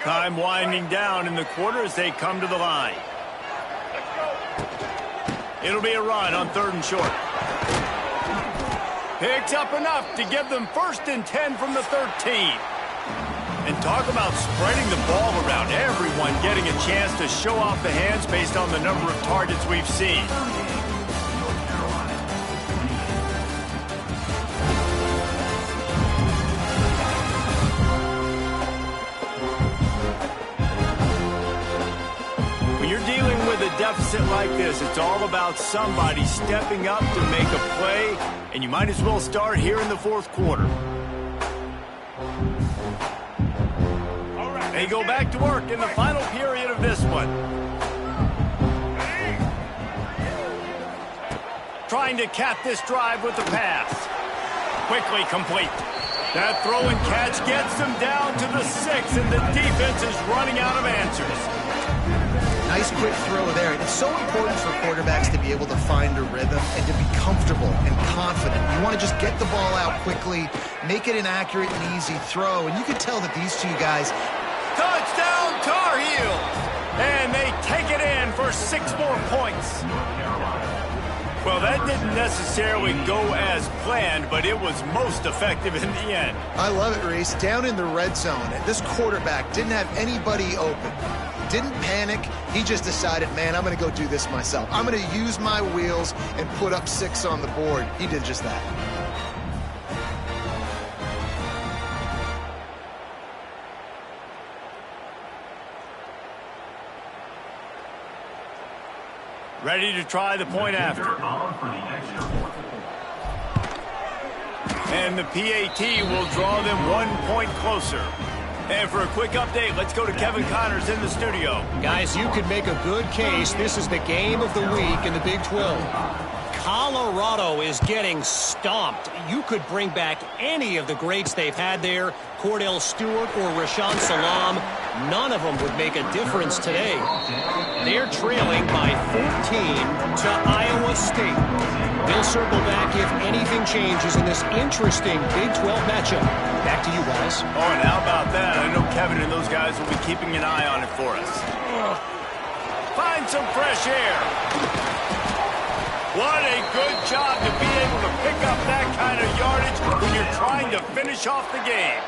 S1: Time winding down in the quarter as they come to the line. It'll be a run on third and short. Picks up enough to give them first and 10 from the 13. And talk about spreading the ball around. Everyone getting a chance to show off the hands based on the number of targets we've seen. When you're dealing with a deficit like this, it's all about somebody stepping up to make a play, and you might as well start here in the fourth quarter. They go back to work in the final period of this one. Trying to cap this drive with the pass. Quickly complete. That throw and catch gets them down to the 6, and the defense is running out of answers.
S3: Nice quick throw there. It's so important for quarterbacks to be able to find a rhythm and to be comfortable and confident. You want to just get the ball out quickly, make it an accurate and easy throw, and you can tell that these two guys...
S1: Touchdown, Tar Heels! And they take it in for 6 more points. Well, that didn't necessarily go as planned, but it was most effective in the end.
S3: I love it, Reese. Down in the red zone, this quarterback didn't have anybody open. Didn't panic. He just decided, man, I'm going to go do this myself. I'm going to use my wheels and put up 6 on the board. He did just that.
S1: Ready to try the point after. And the PAT will draw them 1 point closer. And for a quick update, let's go to Kevin Connors in the studio.
S4: Guys, you could make a good case. This is the game of the week in the Big 12. Colorado is getting stomped. You could bring back any of the greats they've had there, Cordell Stewart or Rashaan Salaam. none of them would make a difference today. They're trailing by 14 to Iowa State. They'll circle back if anything changes in this interesting Big 12 matchup. Back to you guys.
S1: Oh, and how about that? I know Kevin and those guys will be keeping an eye on it for us. Find some fresh air. What a good job to be able to pick up that kind of yardage when you're trying to finish off the game.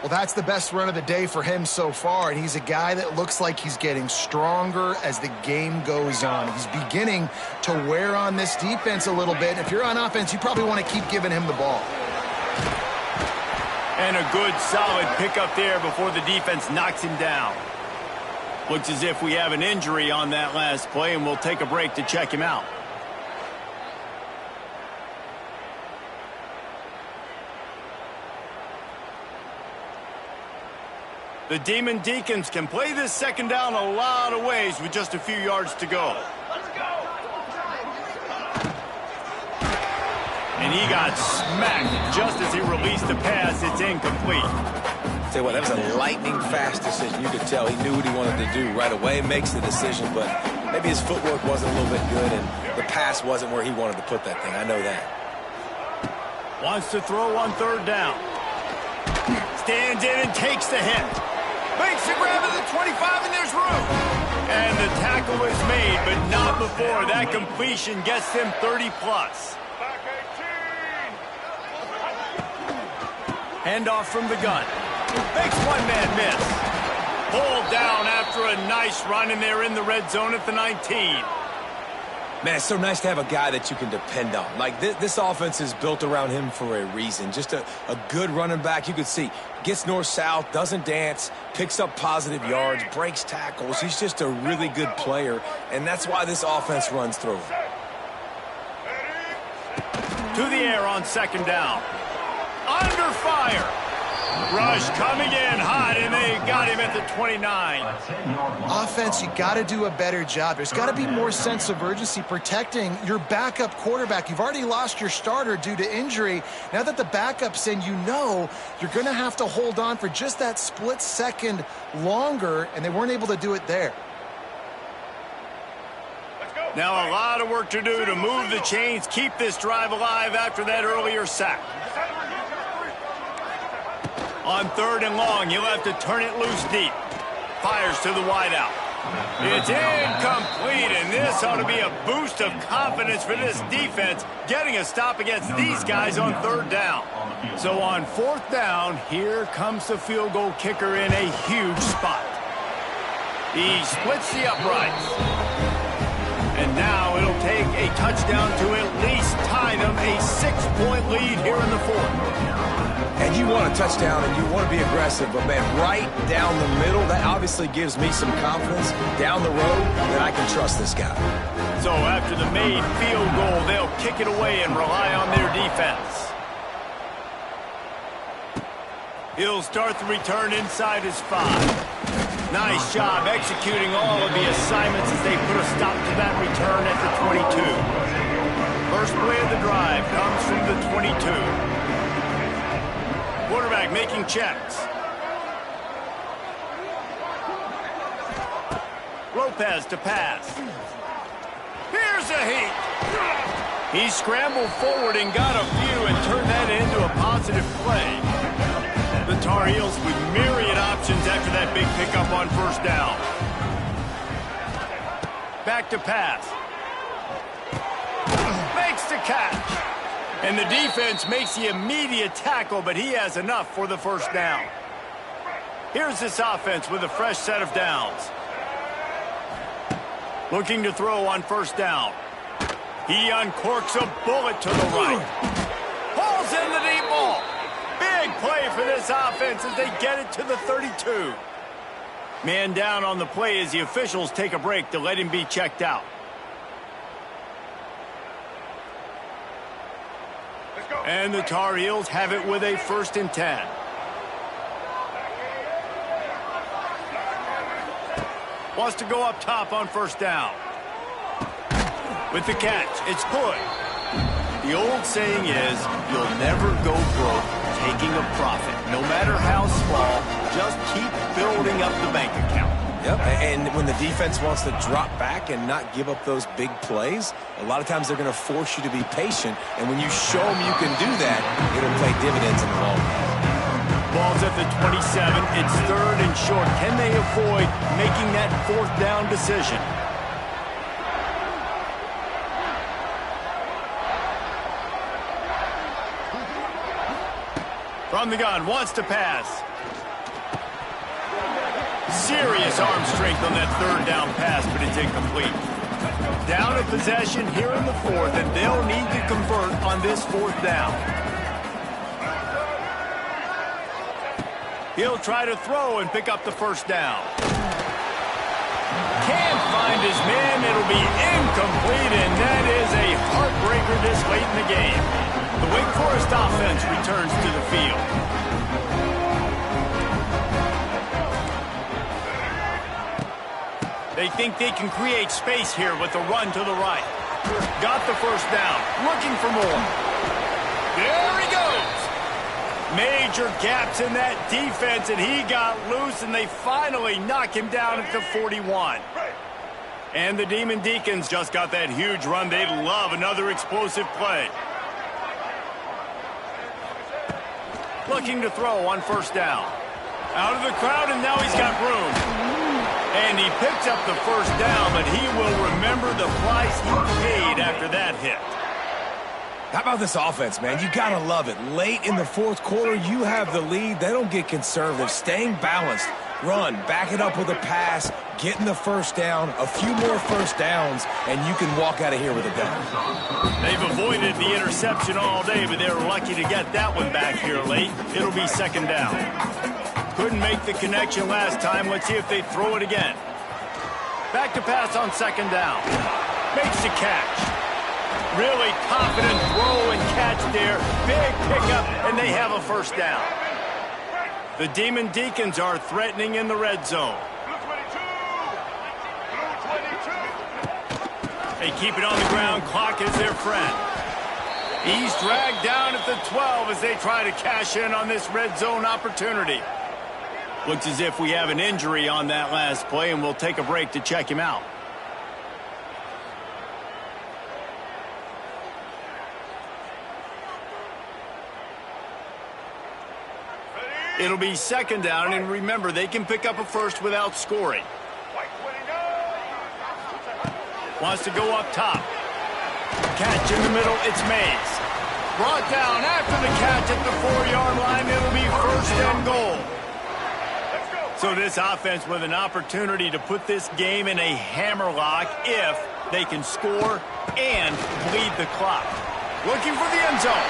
S3: Well, that's the best run of the day for him so far, and he's a guy that looks like he's getting stronger as the game goes on. He's beginning to wear on this defense a little bit. If you're on offense, you probably want to keep giving him the ball.
S1: And a good, solid pickup there before the defense knocks him down. Looks as if we have an injury on that last play, and we'll take a break to check him out. The Demon Deacons can play this second down a lot of ways with just a few yards to go. And he got smacked just as he released the pass. It's incomplete.
S2: Tell you what, that was a lightning-fast decision. You could tell he knew what he wanted to do right away. Makes the decision, but maybe his footwork wasn't a little bit good, and the pass wasn't where he wanted to put that thing. I know that.
S1: Wants to throw on third down. Stands in and takes the hit. Makes the grab at the 25, and there's room. And the tackle is made, but not before that completion gets them 30-plus. Handoff from the gun. Makes one man miss. Pulled down after a nice run, and they're in the red zone at the 19.
S2: Man, it's so nice to have a guy that you can depend on. Like, this offense is built around him for a reason. Just a good running back. You could see, gets north-south, doesn't dance, picks up positive yards, breaks tackles. He's just a really good player, and that's why this offense runs through him.
S1: To the air on second down. Under fire. Rush coming in hot, and they got him at the 29.
S3: Offense, you got to do a better job. There's got to be more sense of urgency protecting your backup quarterback. You've already lost your starter due to injury. Now that the backup's in, you know you're going to have to hold on for just that split second longer, and they weren't able to do it there.
S1: Now a lot of work to do to move the chains, keep this drive alive after that earlier sack. On third and long, he'll have to turn it loose deep. Fires to the wideout. It's incomplete, and this ought to be a boost of confidence for this defense, getting a stop against these guys on third down. So on fourth down, here comes the field goal kicker in a huge spot. He splits the uprights. And now it'll take a touchdown to at least tie them a 6-point lead here in the fourth.
S2: And you want a touchdown, and you want to be aggressive, but, man, right down the middle, that obviously gives me some confidence down the road that I can trust this guy.
S1: So after the made field goal, they'll kick it away and rely on their defense. He'll start the return inside his 5. Nice job executing all of the assignments as they put a stop to that return at the 22. First play of the drive comes from the 22. Quarterback making checks. Lopez to pass. Here's a heat. He scrambled forward and got a few and turned that into a positive play. The Tar Heels with myriad options after that big pickup on first down. Back to pass. Makes the catch. And the defense makes the immediate tackle, but he has enough for the first down. Here's this offense with a fresh set of downs. Looking to throw on first down. He uncorks a bullet to the right. Pulls in the deep ball. Big play for this offense as they get it to the 32. Man down on the play as the officials take a break to let him be checked out. And the Tar Heels have it with a 1st and 10. Wants to go up top on first down. With the catch, it's good. The old saying is, you'll never go broke taking a profit. No matter how small, just keep building up the bank account.
S2: Yep, and when the defense wants to drop back and not give up those big plays, a lot of times they're going to force you to be patient. And when you show them you can do that, it'll pay dividends in the long run.
S1: Ball's at the 27. It's 3rd and short. Can they avoid making that 4th down decision? From the gun, wants to pass. Serious arm strength on that 3rd down pass, but it's incomplete. Down a possession here in the 4th, and they'll need to convert on this 4th down. He'll try to throw and pick up the 1st down. Can't find his man. It'll be incomplete, and that is a heartbreaker this late in the game. The Wake Forest offense returns to the field. They think they can create space here with the run to the right. Got the 1st down. Looking for more. There he goes. Major gaps in that defense, and he got loose, and they finally knock him down at the 41. And the Demon Deacons just got that huge run. They'd love another explosive play. Looking to throw on 1st down. Out of the crowd, and now he's got room. And he picks up the 1st down, but he will remember the price he paid after that hit.
S2: How about this offense, man? You got to love it. Late in the 4th quarter, you have the lead. They don't get conservative. Staying balanced. Run, back it up with a pass, getting the 1st down, a few more 1st downs, and you can walk out of here with a dub.
S1: They've avoided the interception all day, but they're lucky to get that one back here late. It'll be 2nd down. Couldn't make the connection last time. Let's see if they throw it again. Back to pass on 2nd down. Makes the catch. Really confident throw and catch there. Big pickup, and they have a 1st down. The Demon Deacons are threatening in the red zone. They keep it on the ground. Clock is their friend. He's dragged down at the 12 as they try to cash in on this red zone opportunity. Looks as if we have an injury on that last play, and we'll take a break to check him out. It'll be 2nd down, and remember, they can pick up a 1st without scoring. Wants to go up top. Catch in the middle, it's Mays. Brought down after the catch at the 4-yard line. It'll be 1st and goal. So this offense with an opportunity to put this game in a hammerlock if they can score and bleed the clock. Looking for the end zone.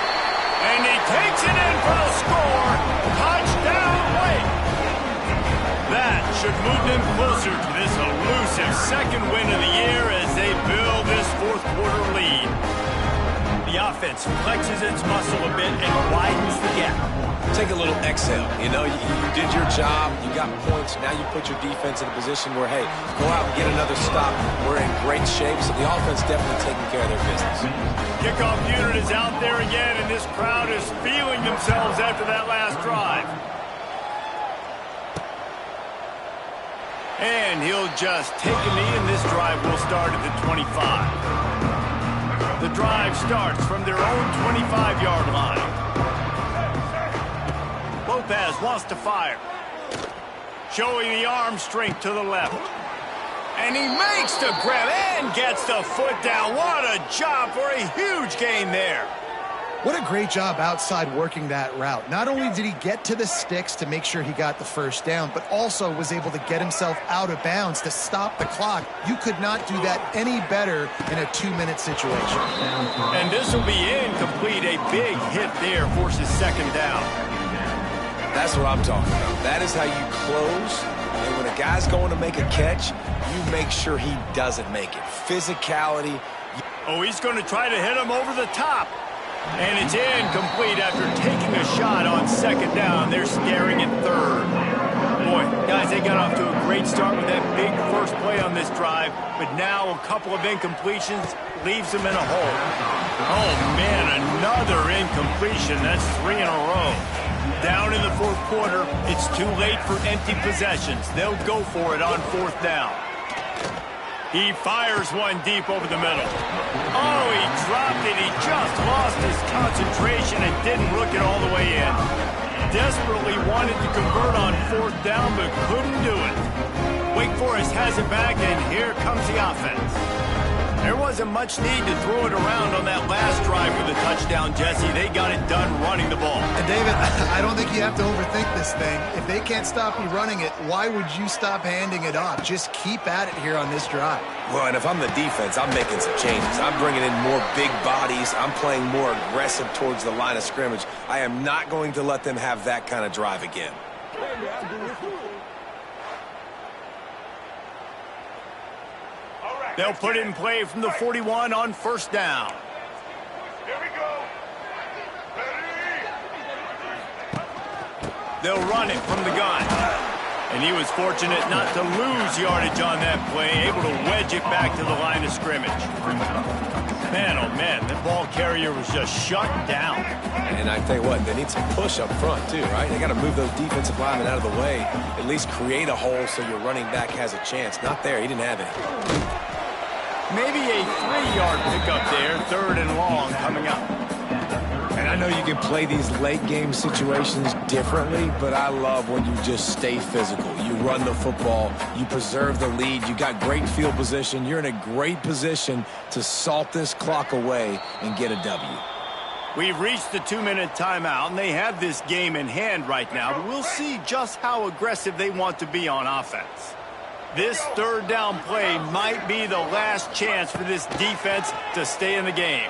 S1: And he takes it in for the score. Touchdown, Wake. That should move them closer to this elusive 2nd win of the year as they build this 4th quarter lead. The offense flexes its muscle a bit and widens the gap.
S2: Take a little exhale. You know, you did your job. You got points. Now you put your defense in a position where, hey, go out and get another stop. We're in great shape, so the offense definitely taking care of their business.
S1: Kickoff unit is out there again, and this crowd is feeling themselves after that last drive. And he'll just take a knee, and this drive will start at the 25. The drive starts from their own 25-yard line. Lopez wants to fire. Showing the arm strength to the left. And he makes the grab and gets the foot down. What a job for a huge gain there.
S3: What a great job outside working that route. Not only did he get to the sticks to make sure he got the 1st down, but also was able to get himself out of bounds to stop the clock. You could not do that any better in a 2-minute situation.
S1: And this will be incomplete. A big hit there forces 2nd down.
S2: That's what I'm talking about. That is how you close. And when a guy's going to make a catch, you make sure he doesn't make it. Physicality.
S1: Oh, he's going to try to hit him over the top. And it's incomplete after taking a shot on second down. They're staring at third. Boy, guys, they got off to a great start with that big first play on this drive, but now a couple of incompletions leaves them in a hole. Oh, man, another incompletion. That's 3 in a row. Down in the fourth quarter, it's too late for empty possessions. They'll go for it on fourth down. He fires one deep over the middle. Oh, he dropped it. He just lost his concentration and didn't look it all the way in. Desperately wanted to convert on fourth down, but couldn't do it. Wake Forest has it back, and here comes the offense. There wasn't much need to throw it around on that last drive with a touchdown, Jesse. They got it done running the ball.
S3: And David, I don't think you have to overthink this thing. If they can't stop you running it, why would you stop handing it off? Just keep at it here on this drive.
S2: Well, and if I'm the defense, I'm making some changes. I'm bringing in more big bodies. I'm playing more aggressive towards the line of scrimmage. I am not going to let them have that kind of drive again.
S1: They'll put it in play from the 41 on first down.
S6: Here we go. Ready?
S1: They'll run it from the gun. And he was fortunate not to lose yardage on that play, able to wedge it back to the line of scrimmage. Man, oh man, the ball carrier was just shut down.
S2: And I tell you what, they need some push up front too, right? They got to move those defensive linemen out of the way, at least create a hole so your running back has a chance. Not there, he didn't have it.
S1: Maybe a 3-yard pickup there, third and long coming up.
S2: And I know you can play these late game situations differently, but I love when you just stay physical. You run the football, you preserve the lead, you got great field position, you're in a great position to salt this clock away and get a W.
S1: We've reached the 2-minute timeout, and they have this game in hand right now, but we'll see just how aggressive they want to be on offense. This third down play might be the last chance for this defense to stay in the game.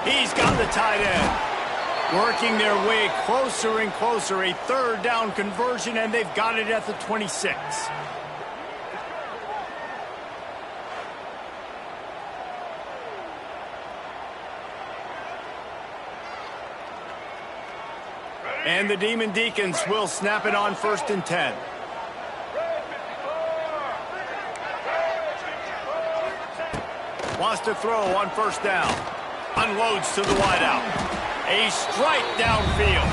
S1: He's got the tight end. Working their way closer and closer. A third down conversion, and they've got it at the 26. And the Demon Deacons will snap it on 1st and 10. Wants to throw on first down. Unloads to the wideout. A strike downfield.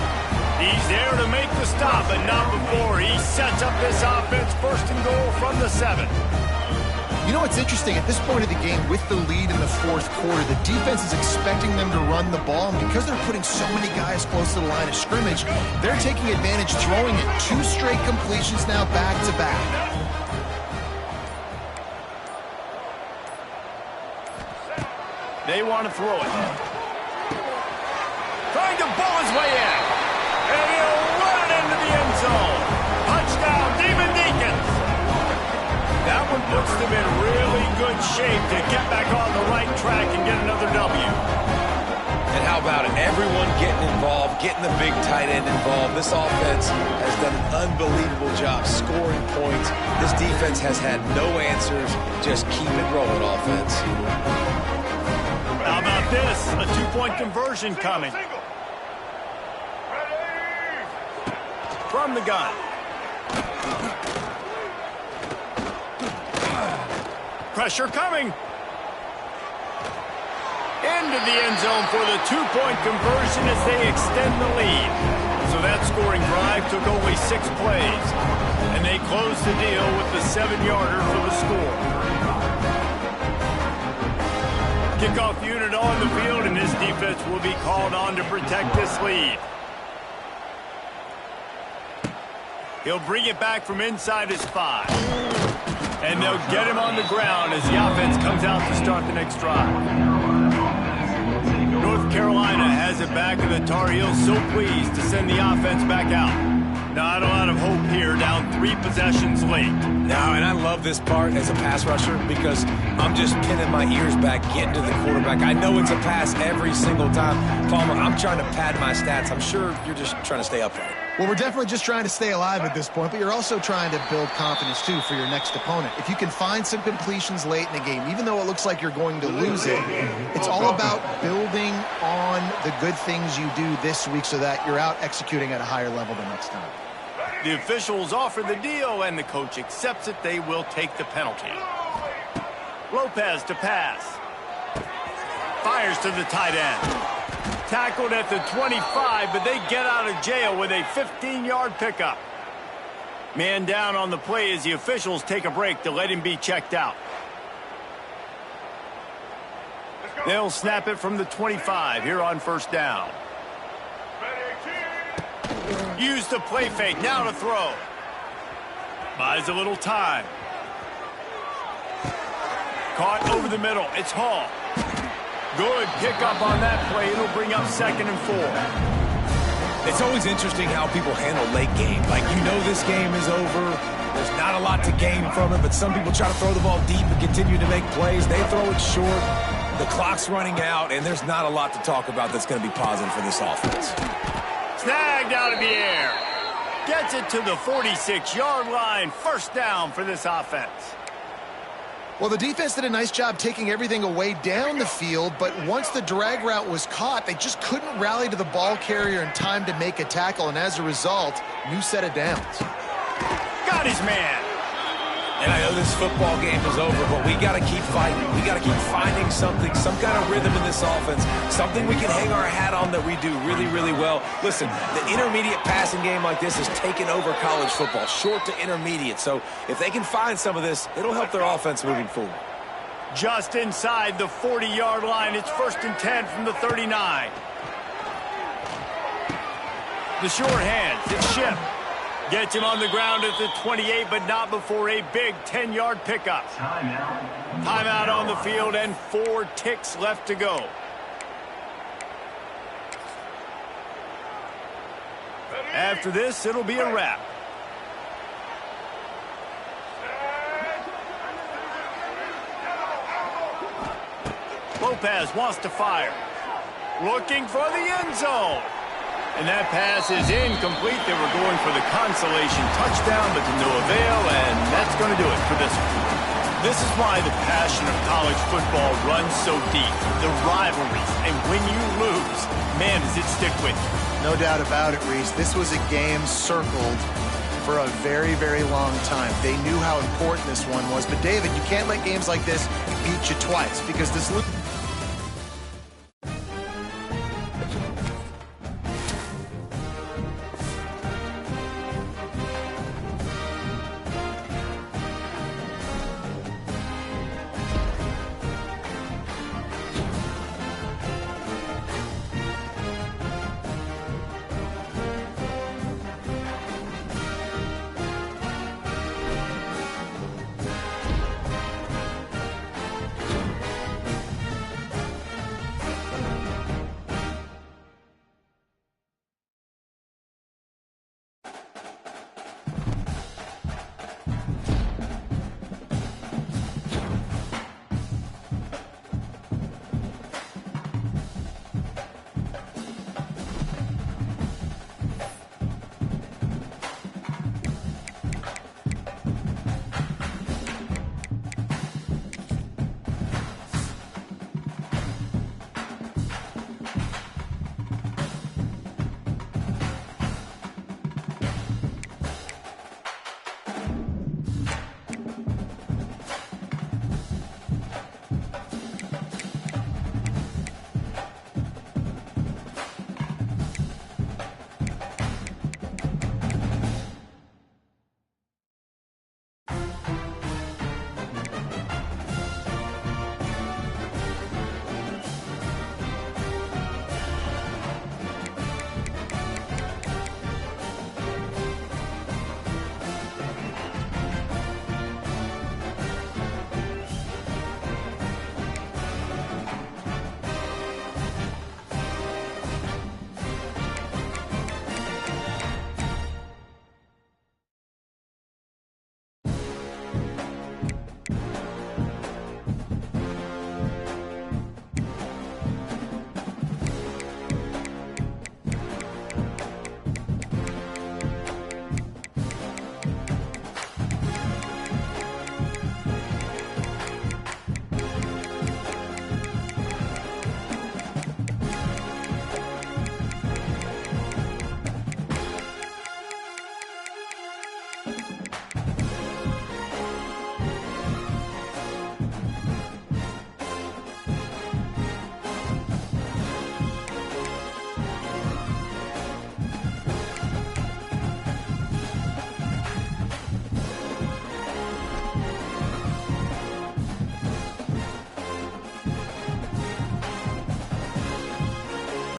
S1: He's there to make the stop, but not before. He sets up this offense 1st and goal from the 7.
S3: You know what's interesting? At this point of the game, with the lead in the fourth quarter, the defense is expecting them to run the ball, and because they're putting so many guys close to the line of scrimmage, they're taking advantage, throwing it. 2 straight completions now back-to-back.
S1: They want to throw it. Trying to ball his way in. And he'll run it into the end zone. Touchdown, Demon Deacons. That one puts them in really good shape to get back on the right track and get another W.
S2: And how about it? Everyone getting involved, getting the big tight end involved. This offense has done an unbelievable job scoring points. This defense has had no answers. Just keep it rolling, offense.
S1: How about this? A 2-point conversion coming. From the gun. Pressure coming. Into the end zone for the 2-point conversion as they extend the lead. So that scoring drive took only 6 plays. And they closed the deal with the 7-yarder for the score. Kickoff unit on the field, and this defense will be called on to protect this lead. He'll bring it back from inside his 5. And they'll get him on the ground as the offense comes out to start the next drive. North Carolina has it back, and the Tar Heels so pleased to send the offense back out. Not a lot of hope here, down 3 possessions late.
S2: No, and I love this part as a pass rusher because I'm just pinning my ears back, getting to the quarterback. I know it's a pass every single time. Palmer, I'm trying to pad my stats. I'm sure you're just trying to stay upright.
S3: Well, we're definitely just trying to stay alive at this point, but you're also trying to build confidence, too, for your next opponent. If you can find some completions late in the game, even though it looks like you're going to lose it, it's all about building on the good things you do this week so that you're out executing at a higher level the next time.
S1: The officials offer the deal, and the coach accepts it. They will take the penalty. Lopez to pass. Fires to the tight end. Tackled at the 25, but they get out of jail with a 15-yard pickup. Man down on the play as the officials take a break to let him be checked out. They'll snap it from the 25 here on first down. Use the play fake, now to throw. Buys a little time. Caught over the middle, it's Hall. Good pickup on that play. It'll bring up 2nd and 4.
S2: It's always interesting how people handle late game. Like, you know this game is over. There's not a lot to gain from it, but some people try to throw the ball deep and continue to make plays. They throw it short. The clock's running out, and there's not a lot to talk about that's going to be positive for this offense.
S1: Snagged out of the air. Gets it to the 46-yard line. First down for this offense.
S3: Well, the defense did a nice job taking everything away down the field, but once the drag route was caught, they just couldn't rally to the ball carrier in time to make a tackle, and as a result, new set of downs.
S1: Got his man.
S2: And I know this football game is over, but we got to keep fighting. We got to keep finding something, some kind of rhythm in this offense, something we can hang our hat on that we do really, really well. Listen, the intermediate passing game like this has taken over college football, short to intermediate. So if they can find some of this, it'll help their offense moving forward.
S1: Just inside the 40-yard line. It's 1st and 10 from the 39. The short hands. It's Ship. Gets him on the ground at the 28, but not before a big 10-yard pickup. Timeout on the field and 4 ticks left to go. After this, it'll be a wrap. Lopez wants to fire. Looking for the end zone. And that pass is incomplete. They were going for the consolation touchdown, but to no avail, and that's going to do it for this one. This is why the passion of college football runs so deep. The rivalries, and when you lose, man, does it stick with you.
S3: No doubt about it, Reese. This was a game circled for a very, very long time. They knew how important this one was. But, David, you can't let games like this beat you twice, because this...